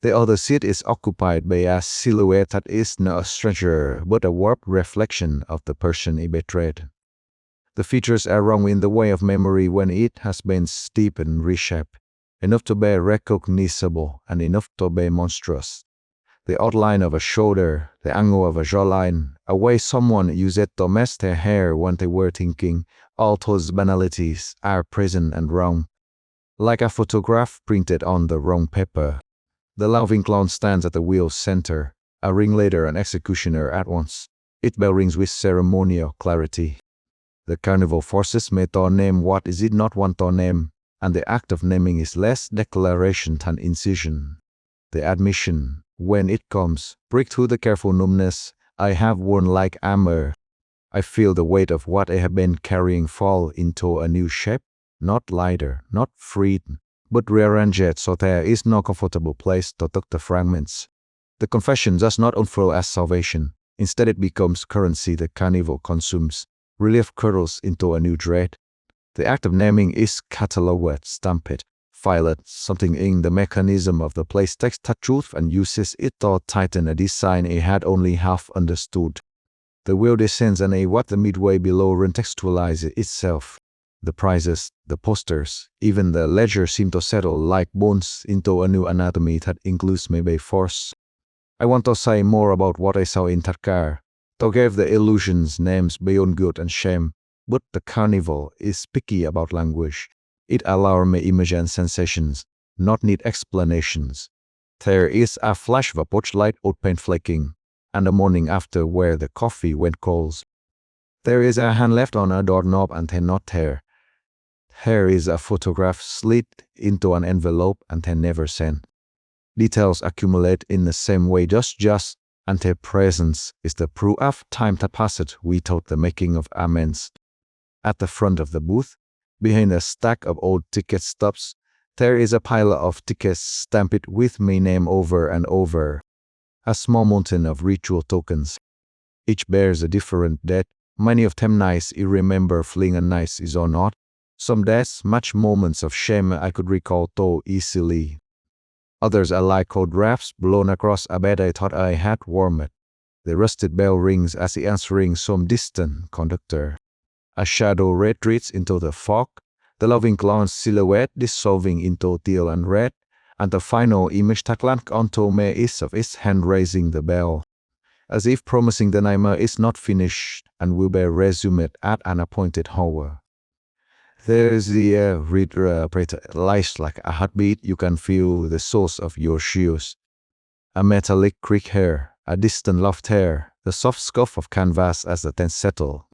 The other seat is occupied by a silhouette that is not a stranger but a warped reflection of the person it betrayed. The features are wrong in the way of memory when it has been steeped and reshaped, enough to be recognizable and enough to be monstrous. The outline of a shoulder, the angle of a jawline, a way someone used it to mess their hair when they were thinking, all those banalities are present and wrong. Like a photograph printed on the wrong paper. The laughing clown stands at the wheel's center, a ringleader and executioner at once. Its bell rings with ceremonial clarity. The carnival forces me to name what is it not want to name, and the act of naming is less declaration than incision. The admission, when it comes, break through the careful numbness I have worn like armor. I feel the weight of what I have been carrying fall into a new shape, not lighter, not freed, but rearranged so there is no comfortable place to tuck the fragments. The confession does not unfurl as salvation. Instead it becomes currency the carnival consumes. Relief curdles into a new dread. The act of naming is cataloged, stamped, filed, something in the mechanism of the place takes that truth and uses it to tighten a design it had only half understood. The wheel descends and what the midway below recontextualizes itself. The prizes, the posters, even the ledger seem to settle like bones into a new anatomy that includes me by force. I want to say more about what I saw in that car, to give the illusions names beyond good and shame, but the carnival is picky about language. It allows me imagine sensations, not need explanations. There is a flash of a porchlight oat paint flaking, and the morning after where the coffee went cold. There is a hand left on a doorknob and then not there. Here is a photograph slid into an envelope and then never sent. Details accumulate in the same way just, and their presence is the proof of time that passed without the making of amends. At the front of the booth, behind a stack of old ticket stubs, there is a pile of tickets stamped with my name over and over. A small mountain of ritual tokens. Each bears a different date, many of them nice I remember fleeing and nice is or not. Some days, much moments of shame I could recall too easily. Others are like cold drafts blown across a bed I thought I had warmed. The rusted bell rings as the answering some distant conductor. A shadow retreats into the fog, the loving clown's silhouette dissolving into teal and red, and the final image that lands onto me is of its hand raising the bell, as if promising the nightmare is not finished and will be resumed at an appointed hour. There is the lies like a heartbeat. You can feel the soles of your shoes. A metallic creak here, a distant laughter, the soft scuff of canvas as the tent settle.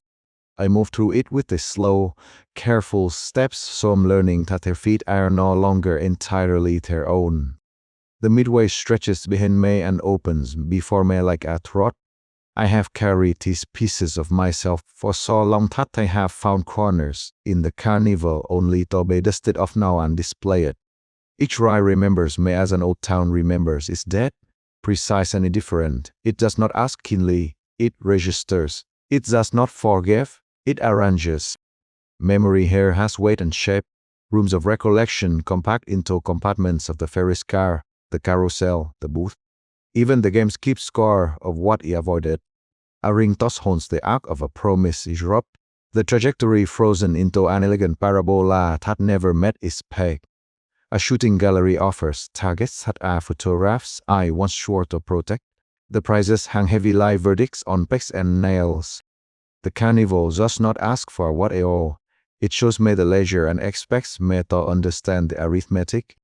I move through it with the slow, careful steps, so I'm learning that their feet are no longer entirely their own. The midway stretches behind me and opens before me like a throat. I have carried these pieces of myself for so long that I have found corners in the carnival only to be dusted off now and displayed. Each rye remembers me as an old town remembers its dead, precise and indifferent. It does not ask keenly, it registers. It does not forgive, it arranges. Memory here has weight and shape, rooms of recollection compact into compartments of the Ferris car, the carousel, the booth. Even the games keep score of what he avoided. A ring toss haunts the arc of a promise is robbed, the trajectory frozen into an elegant parabola that never met its peg. A shooting gallery offers targets that are photographs I once swore to protect. The prizes hang heavy live verdicts on pegs and nails. The carnival does not ask for what I owe. It shows me the leisure and expects me to understand the arithmetic.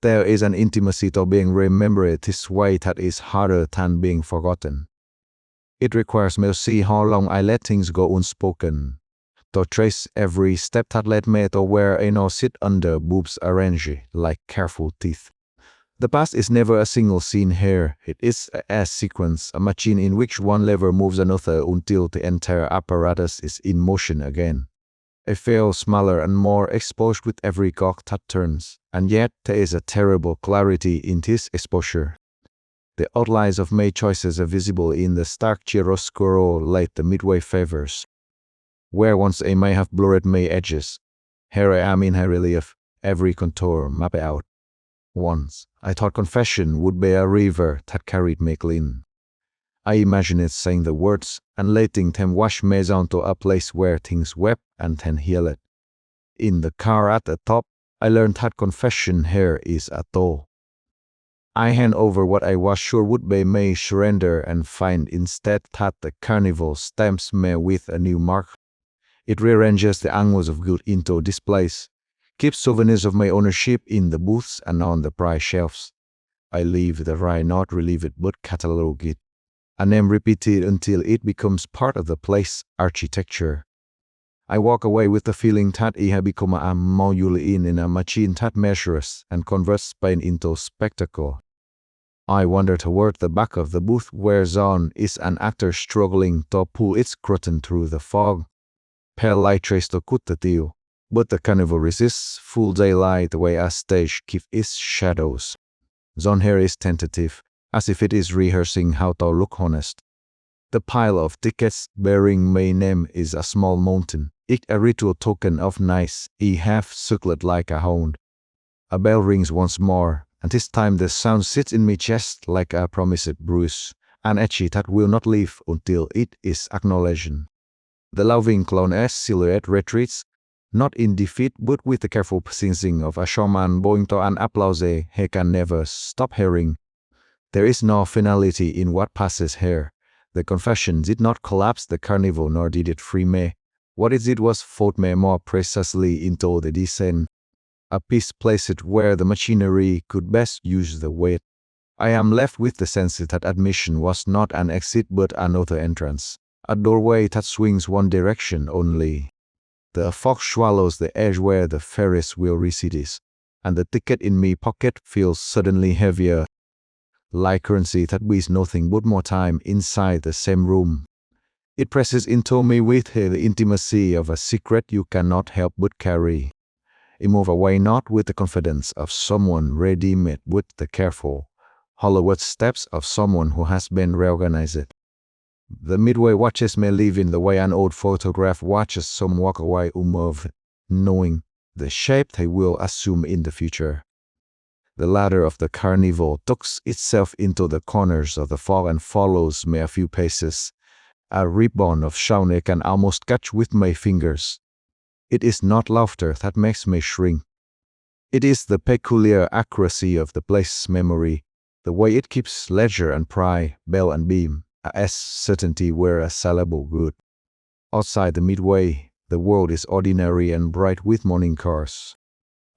There is an intimacy to being remembered this way that is harder than being forgotten. It requires me to see how long I let things go unspoken, to trace every step that led me to where I now sit under boobs arranged like careful teeth. The past is never a single scene here. It is a sequence, a machine in which one lever moves another until the entire apparatus is in motion again. I feel smaller and more exposed with every cog that turns, and yet there is a terrible clarity in this exposure. The outlines of my choices are visible in the stark chiaroscuro light the midway favors. Where once I may have blurred my edges, here I am in high relief, every contour mapped out. Once, I thought confession would be a river that carried me clean. I imagined it saying the words and letting them wash me down to a place where things wept and then healed. In the car at the top, I learned that confession here is a toll. I hand over what I was sure would be my surrender and find instead that the Carnival stamps me with a new mark. It rearranges the angles of good into displays, keeps souvenirs of my ownership in the booths and on the price shelves. I leave the ride not relieve it but catalogue it, and then repeat it until it becomes part of the place architecture. I walk away with the feeling that I have become a module in a machine that measures and converts pain into spectacle. I wander toward the back of the booth where Zon is an actor struggling to pull its curtain through the fog. Pale light tries to cut the deal, but the Carnival resists full daylight the way a stage keeps its shadows. Zon here is tentative, as if it is rehearsing how to look honest. The pile of tickets bearing my name is a small mountain, it a ritual token of nice, I have circled like a hound. A bell rings once more, and this time the sound sits in my chest like a promised bruise, an etchy that will not leave until it is acknowledged. The loving clown-esque silhouette retreats, not in defeat but with the careful singing of a showman bowing to an applause he can never stop hearing. There is no finality in what passes here. The confession did not collapse the Carnival nor did it free me. What it did was fold me more precisely into the descent, a piece placed where the machinery could best use the weight. I am left with the sense that admission was not an exit but another entrance, a doorway that swings one direction only. The fog swallows the edge where the Ferris wheel recedes, and the ticket in my pocket feels suddenly heavier, like currency that weighs nothing but more time inside the same room. It presses into me with the intimacy of a secret you cannot help but carry. I move away not with the confidence of someone ready-made but the careful, hollow steps of someone who has been reorganized. The midway watches me leave in the way an old photograph watches some walk away unmoved, knowing the shape they will assume in the future. The ladder of the Carnival tucks itself into the corners of the fog and follows me a few paces. A ribbon of sound I can almost catch with my fingers. It is not laughter that makes me shrink. It is the peculiar accuracy of the place's memory, the way it keeps ledger and pry, bell and beam, as certainty were a salable good. Outside the midway, the world is ordinary and bright with morning cars.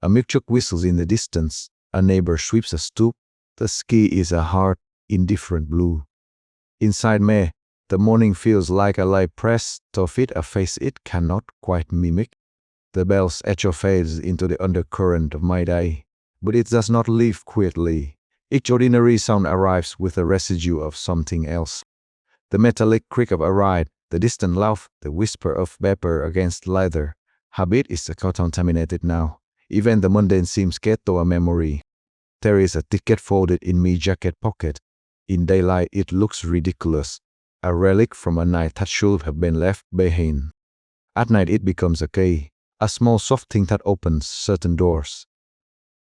A milk truck whistles in the distance, a neighbor sweeps a stoop, the sky is a hard, indifferent blue. Inside me, the morning feels like a light pressed to fit a face it cannot quite mimic. The bell's echo fades into the undercurrent of my day, but it does not leave quietly. Each ordinary sound arrives with a residue of something else. The metallic creak of a ride, the distant laugh, the whisper of vapor against leather. Habit is contaminated now. Even the mundane seems get to a memory. There is a ticket folded in my jacket pocket. In daylight it looks ridiculous, a relic from a night that should have been left behind. At night it becomes a key, a small soft thing that opens certain doors.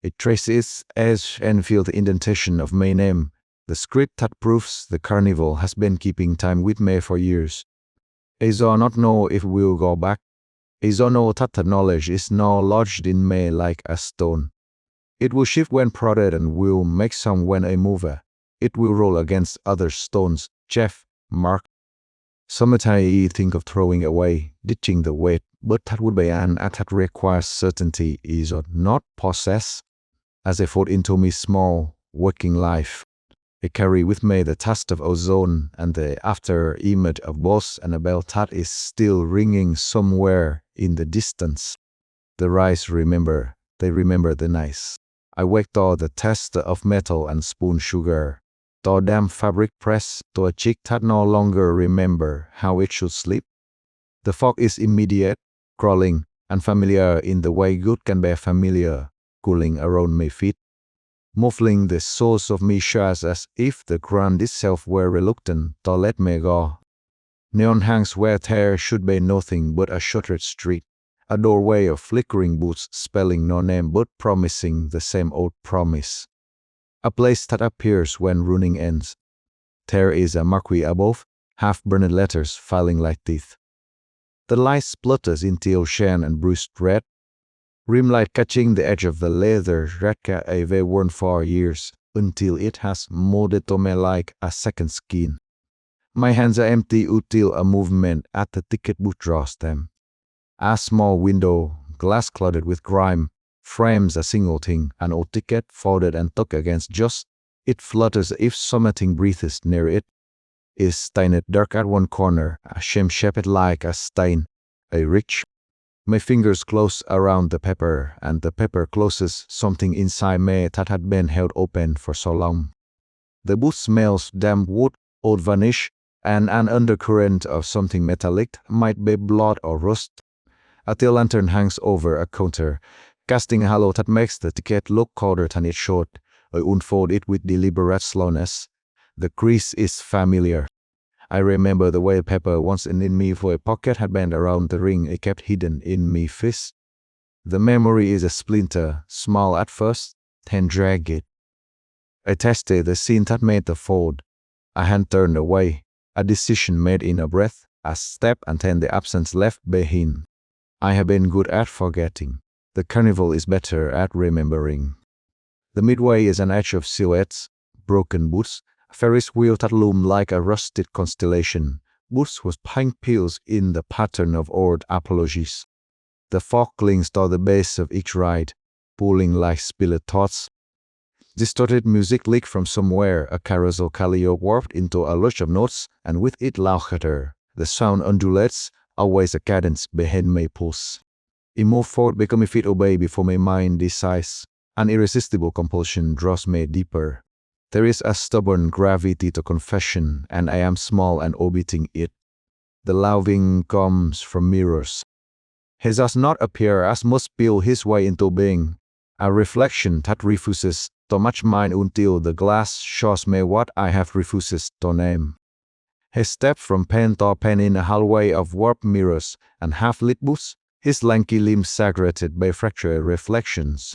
It traces edge and feels the indentation of my name, the script that proves the Carnival has been keeping time with me for years. I do not know if we'll go back. I do know that the knowledge is now lodged in me like a stone. It will shift when prodded and will make sound when I move it. It will roll against other stones, Jeff, Mark. Sometimes I think of throwing away, ditching the weight, but that would be an act that requires certainty is not possess. As I fall into my small, working life, I carry with me the taste of ozone and the after image of boss and a bell that is still ringing somewhere in the distance. The rise remember, they remember the nice. I wake to the taste of metal and spoon sugar, to damp fabric press, to a cheek that no longer remember how it should sleep. The fog is immediate, crawling, unfamiliar in the way good can be familiar, cooling around my feet, muffling the soles of my shoes as if the ground itself were reluctant to let me go. Neon hangs where there should be nothing but a shuttered street, a doorway of flickering boots spelling no name but promising the same old promise. A place that appears when running ends. There is a marquee above, half-burned letters filing like teeth. The light splutters into ocean and bruised red, rim light catching the edge of the leather jacket I've worn for years, until it has molded to me like a second skin. My hands are empty until a movement at the ticket booth draws them. A small window, glass clouded with grime, frames a single thing, an old ticket folded and tucked against just. It flutters if something breathes near it. Is stained dark at one corner, a shame-shaped like a stain, a rich. My fingers close around the paper, and the paper closes something inside me that had been held open for so long. The booth smells damp wood, old varnish, and an undercurrent of something metallic, might be blood or rust. A tail lantern hangs over a counter, casting a halo that makes the ticket look colder than it should. I unfold it with deliberate slowness. The crease is familiar. I remember the way paper once in me for a pocket had been around the ring I kept hidden in me fist. The memory is a splinter, small at first, then drag it. I tested the scene that made the fold. A hand turned away, a decision made in a breath, a step and then the absence left behind. I have been good at forgetting. The carnival is better at remembering. The midway is an edge of silhouettes, broken boots, a Ferris wheel that loomed like a rusted constellation. Boots with pink peels in the pattern of old apologies. The fog clings to the base of each ride, pulling like spilled thoughts. Distorted music leaked from somewhere, a carousel calliope warped into a lush of notes, and with it laughter. The sound undulates, always a cadence behind my pulse. I move forward because my feet obey before my mind decides. An irresistible compulsion draws me deeper. There is a stubborn gravity to confession, and I am small and obeying it. The loving comes from mirrors. He does not appear as must peel his way into being, a reflection that refuses to match mine until the glass shows me what I have refused to name. He stepped from pen to pen in a hallway of warped mirrors and half-lit booths, his lanky limbs saturated by fractured reflections.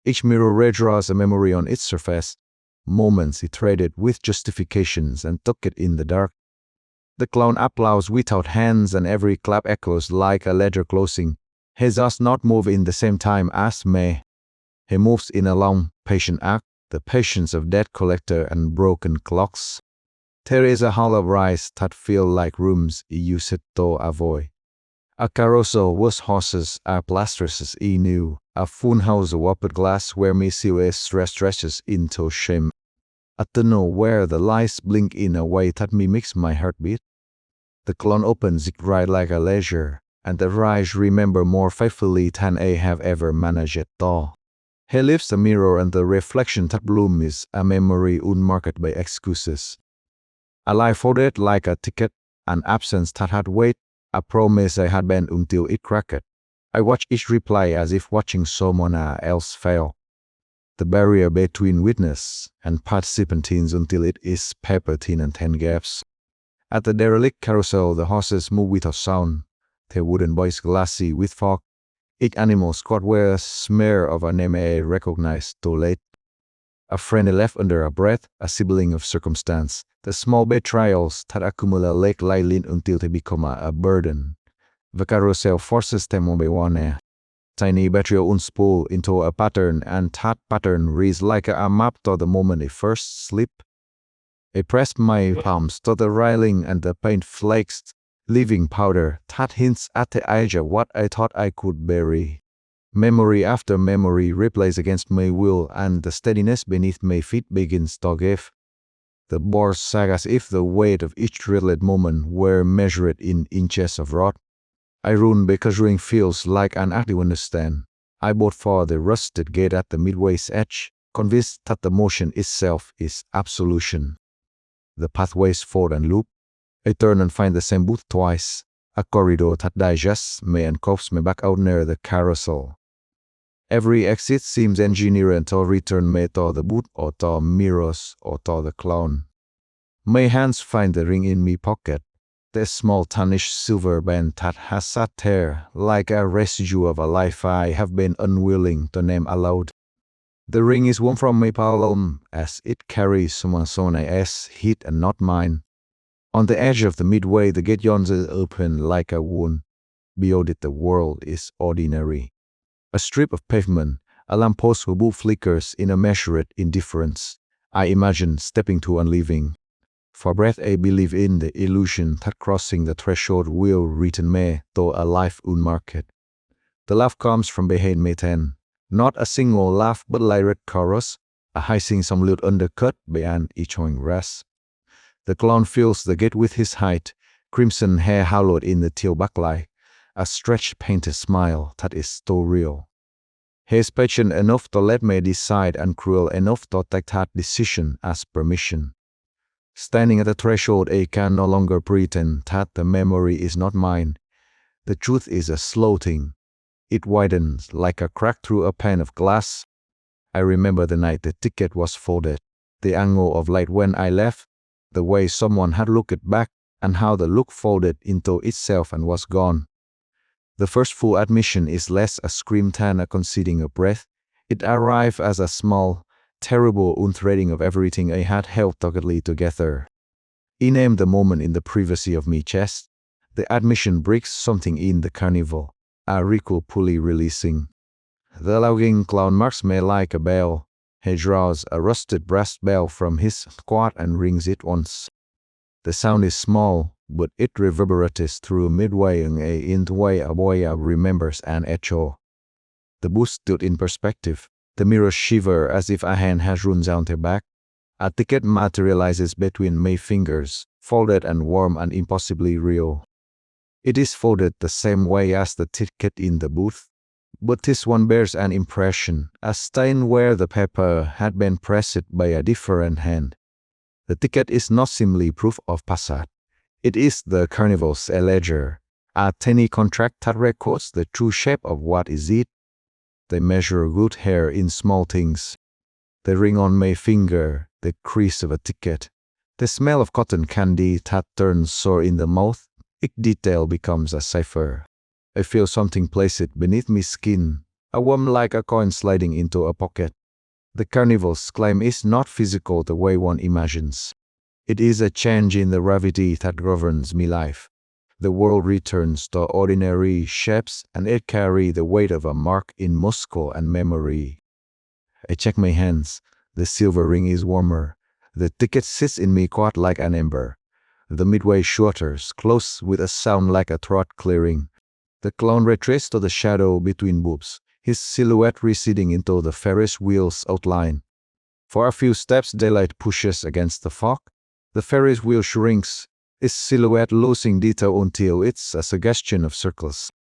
Each mirror redraws a memory on its surface, moments he traded with justifications and took it in the dark. The clown applauds without hands and every clap echoes like a ledger closing. He does not move in the same time as me. He moves in a long, patient act, the patience of debt collector and broken clocks. There is a hollow rise that feel like rooms he used to avoid. A carousel with horses are plasters he knew, a funhouse of warped glass where me silhouette stretches into shame. A tunnel where the lights blink in a way that mimics my heartbeat. The clown opens it right like a ledger, and the rise remember more faithfully than I have ever managed it to. He lifts a mirror and the reflection that blooms a memory unmarked by excuses. A life folded like a ticket, an absence that had weight, a promise I had been until it cracked. I watch each reply as if watching someone else fail. The barrier between witness and participant thins until it is paper thin and 10 gaps. At the derelict carousel, the horses move without sound, their wooden bodies glassy with fog. Each animal squat where a smear of a name I recognized too late. A friend I left under a breath, a sibling of circumstance, the small betrayals that accumulate lightly until they become a burden. The carousel forces them one by one. Tiny betrayal unspool into a pattern, and that pattern reads like a map to the moment I first slip. I pressed my palms to the railing and the paint flakes, leaving powder that hints at the edge of what I thought I could bury. Memory after memory replays against my will, and the steadiness beneath my feet begins to give. The boards sag as if the weight of each drilled moment were measured in inches of rot. I run because running feels like an act to understand. I bought for the rusted gate at the midway's edge, convinced that the motion itself is absolution. The pathways fold and loop. I turn and find the same booth twice, a corridor that digests me and coaxes me back out near the carousel. Every exit seems engineered to return me to the booth or to mirrors or to the clown. My hands find the ring in me pocket, the small tarnished silver band that has sat there like a residue of a life I have been unwilling to name aloud. The ring is one from my palm, as it carries someone's own heat and not mine. On the edge of the midway, the gate yawns open like a wound. Beyond it, the world is ordinary. A strip of pavement, a lamppost whose bulb flickers in a measured indifference. I imagine stepping to unliving. For breath, I believe in the illusion that crossing the threshold will return me to a life unmarked. The laugh comes from behind me then. Not a single laugh, but lyric chorus, a hissing some lute undercut beyond echoing rest. The clown fills the gate with his height, crimson hair hallowed in the teal backlight, a stretched painted smile that is so real. He is patient enough to let me decide and cruel enough to take that decision as permission. Standing at the threshold, I can no longer pretend that the memory is not mine. The truth is a slow thing. It widens like a crack through a pane of glass. I remember the night the ticket was folded, the angle of light when I left, the way someone had looked back, and how the look folded into itself and was gone. The first full admission is less a scream than a conceding a breath. It arrived as a small, terrible unthreading of everything I had held doggedly together. I named the moment in the privacy of my chest. The admission breaks something in the carnival, a recall pulley releasing. The lounging clown marks me like a bell. He draws a rusted brass bell from his squat and rings it once. The sound is small, but it reverberates through midway in the way a boy remembers an echo. The booth stood in perspective. The mirrors shiver as if a hand has run down their back. A ticket materializes between my fingers, folded and warm and impossibly real. It is folded the same way as the ticket in the booth, but this one bears an impression, a stain where the paper had been pressed by a different hand. The ticket is not simply proof of passage. It is the carnival's ledger, a tiny contract that records the true shape of what is it. They measure good hair in small things. The ring on my finger, the crease of a ticket, the smell of cotton candy that turns sour in the mouth. Each detail becomes a cipher. I feel something placed beneath my skin, a worm like a coin sliding into a pocket. The carnival's claim is not physical the way one imagines. It is a change in the gravity that governs me life. The world returns to ordinary shapes, and it carries the weight of a mark in muscle and memory. I check my hands. The silver ring is warmer. The ticket sits in me caught like an ember. The midway shutters close with a sound like a throat clearing. The clown retreats to the shadow between boobs, his silhouette receding into the Ferris wheel's outline. For a few steps, daylight pushes against the fog. The Ferris wheel shrinks, its silhouette losing detail until it's a suggestion of circles.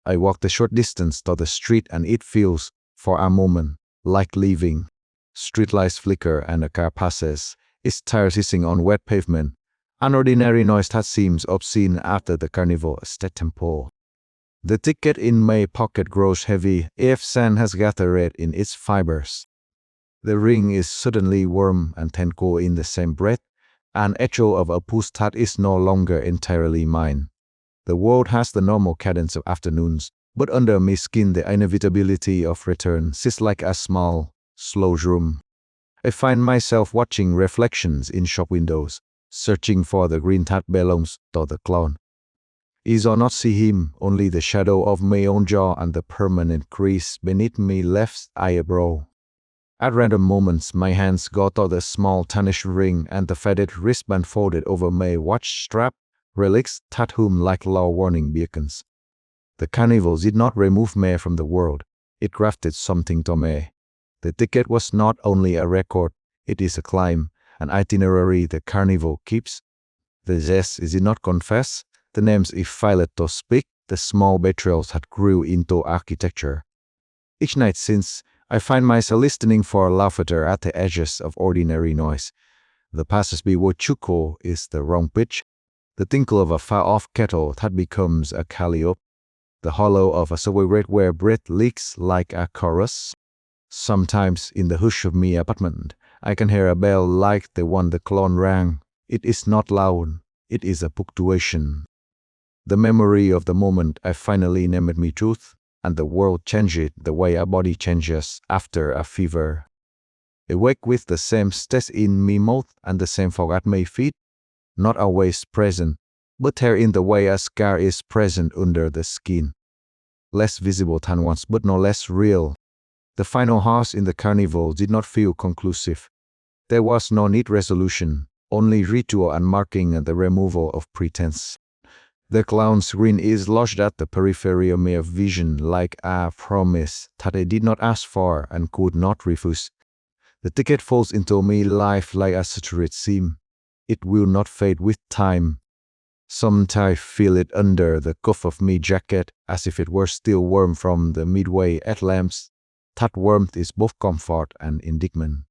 I walk the short distance to the street and it feels, for a moment, like leaving. Streetlights flicker and a car passes, its tires hissing on wet pavement, an ordinary noise that seems obscene after the carnival estate tempo. The ticket in my pocket grows heavy if sand has gathered in its fibers. The ring is suddenly warm and then cold in the same breath, an echo of a pulse that is no longer entirely mine. The world has the normal cadence of afternoons, but under my skin the inevitability of return sits like a small, slow drum. I find myself watching reflections in shop windows, searching for the green that belongs to the clown. I do not see him, only the shadow of my own jaw and the permanent crease beneath my left eyebrow. At random moments, my hands go to the small tarnished ring and the faded wristband folded over my watch strap, relics that hum like low warning beacons. The carnival did not remove me from the world, it grafted something to me. The ticket was not only a record, it is a climb, an itinerary the carnival keeps. The zest is it not confess, the names if filed to speak, the small betrayals that grew into architecture. Each night since, I find myself listening for laughter at the edges of ordinary noise. The passers-by word chuko is the wrong pitch. The tinkle of a far-off kettle that becomes a calliope. The hollow of a subway rate where breath leaks like a chorus. Sometimes, in the hush of my apartment, I can hear a bell like the one the clown rang. It is not loud. It is a punctuation. The memory of the moment I finally named me truth, and the world changed the way a body changes after a fever. Awake with the same taste in me mouth and the same fog at my feet, not always present, but there in the way a scar is present under the skin. Less visible than once, but no less real. The final house in the carnival did not feel conclusive. There was no neat resolution, only ritual and marking and the removal of pretense. The clown's grin is lodged at the periphery of my vision like a promise that I did not ask for and could not refuse. The ticket falls into my life like a saturated seam. It will not fade with time. Sometimes I feel it under the cuff of my jacket as if it were still warm from the midway at lamps. That warmth is both comfort and indictment.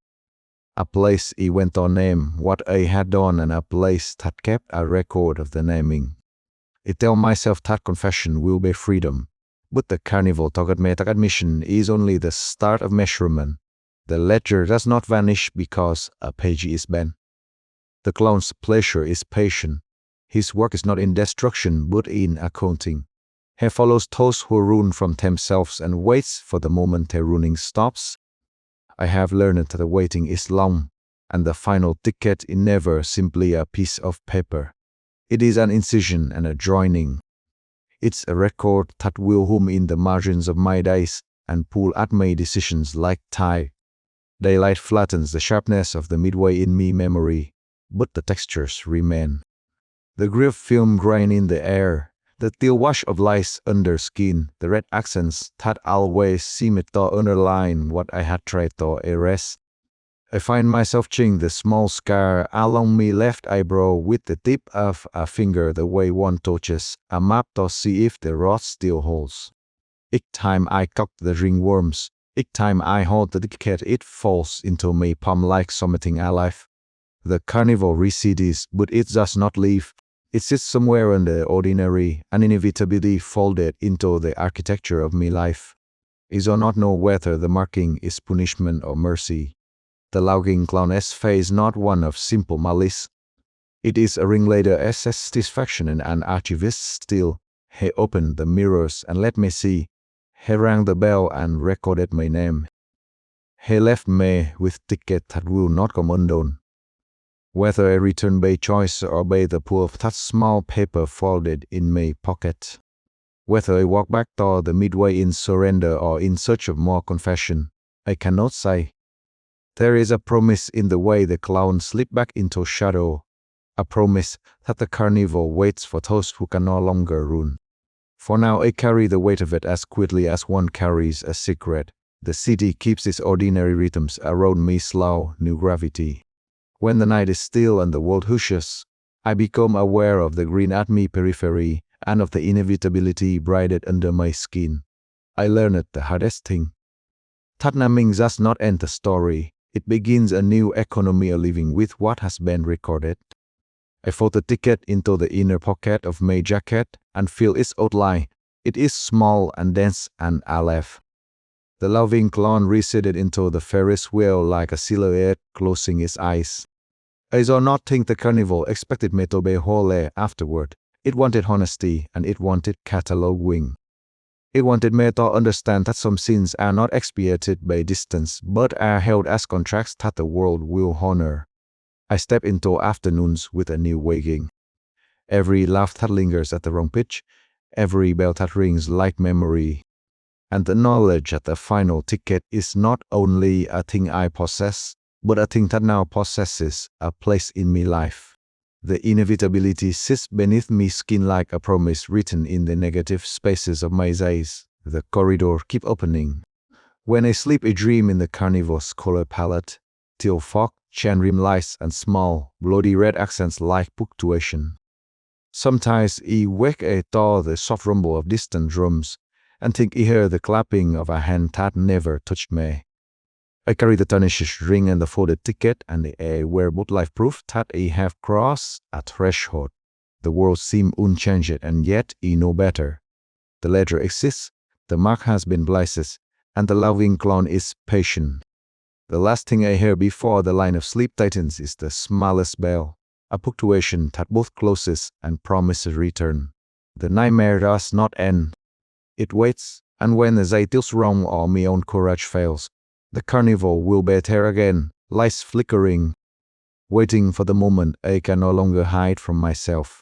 A place I went on name what I had done and a place that kept a record of the naming. I tell myself that confession will be freedom, but the carnival dogmatic admission is only the start of measurement. The ledger does not vanish because a page is bent. The clown's pleasure is patient. His work is not in destruction but in accounting. He follows those who run from themselves and waits for the moment their running stops. I have learned that the waiting is long, and the final ticket is never simply a piece of paper. It is an incision and a joining. It's a record that will hum in the margins of my days and pull at my decisions like tie. Daylight flattens the sharpness of the midway in me memory, but the textures remain. The grey film grain in the air, the teal wash of lice under skin, the red accents that always seemed to underline what I had tried to erase. I find myself chewing the small scar along my left eyebrow with the tip of a finger the way one touches a map to see if the rod still holds. Each time I cock the ringworms, each time I hold the ticket it falls into my palm like something alive. The carnival recedes, but it does not leave. It sits somewhere in the ordinary and inevitably folded into the architecture of my life. I do not know whether the marking is punishment or mercy. The laughing clown's face not one of simple malice. It is a ringleader's satisfaction and an archivist's still. He opened the mirrors and let me see. He rang the bell and recorded my name. He left me with ticket that will not come undone. Whether I return by choice or by the pull of that small paper folded in my pocket. Whether I walk back to the midway in surrender or in search of more confession, I cannot say. There is a promise in the way the clown slipped back into shadow, a promise that the carnival waits for those who can no longer run. For now I carry the weight of it as quickly as one carries a secret. The city keeps its ordinary rhythms around me slow, new gravity. When the night is still and the world hushes, I become aware of the green at me periphery and of the inevitability braided under my skin. I learned the hardest thing. That naming does not end the story. It begins a new economy of living with what has been recorded. I fold the ticket into the inner pocket of my jacket and feel its outline. It is small and dense and alive. The loving clown receded into the Ferris wheel like a silhouette closing its eyes. I do not think the carnival expected me to be holy afterward. It wanted honesty and it wanted cataloging. It wanted me to understand that some sins are not expiated by distance, but are held as contracts that the world will honor. I step into afternoons with a new waking. Every laugh that lingers at the wrong pitch, every bell that rings like memory. And the knowledge that the final ticket is not only a thing I possess, but a thing that now possesses a place in my life. The inevitability sits beneath me skin like a promise written in the negative spaces of my days. The corridor keep opening. When I sleep I dream in the carnival's color palette, till fog, chain rim lights and small, bloody red accents like punctuation. Sometimes I wake to the soft rumble of distant drums, and think I hear the clapping of a hand that never touched me. I carry the tarnished ring and the folded ticket, and I wear both life proof that I have crossed a threshold. The world seems unchanged, and yet I know better. The ledger exists, the mark has been blessed, and the loving clown is patient. The last thing I hear before the line of sleep tightens is the smallest bell, a punctuation that both closes and promises return. The nightmare does not end. It waits, and when anxiety feels wrong or my own courage fails, the carnival will be there again, lights flickering, waiting for the moment I can no longer hide from myself.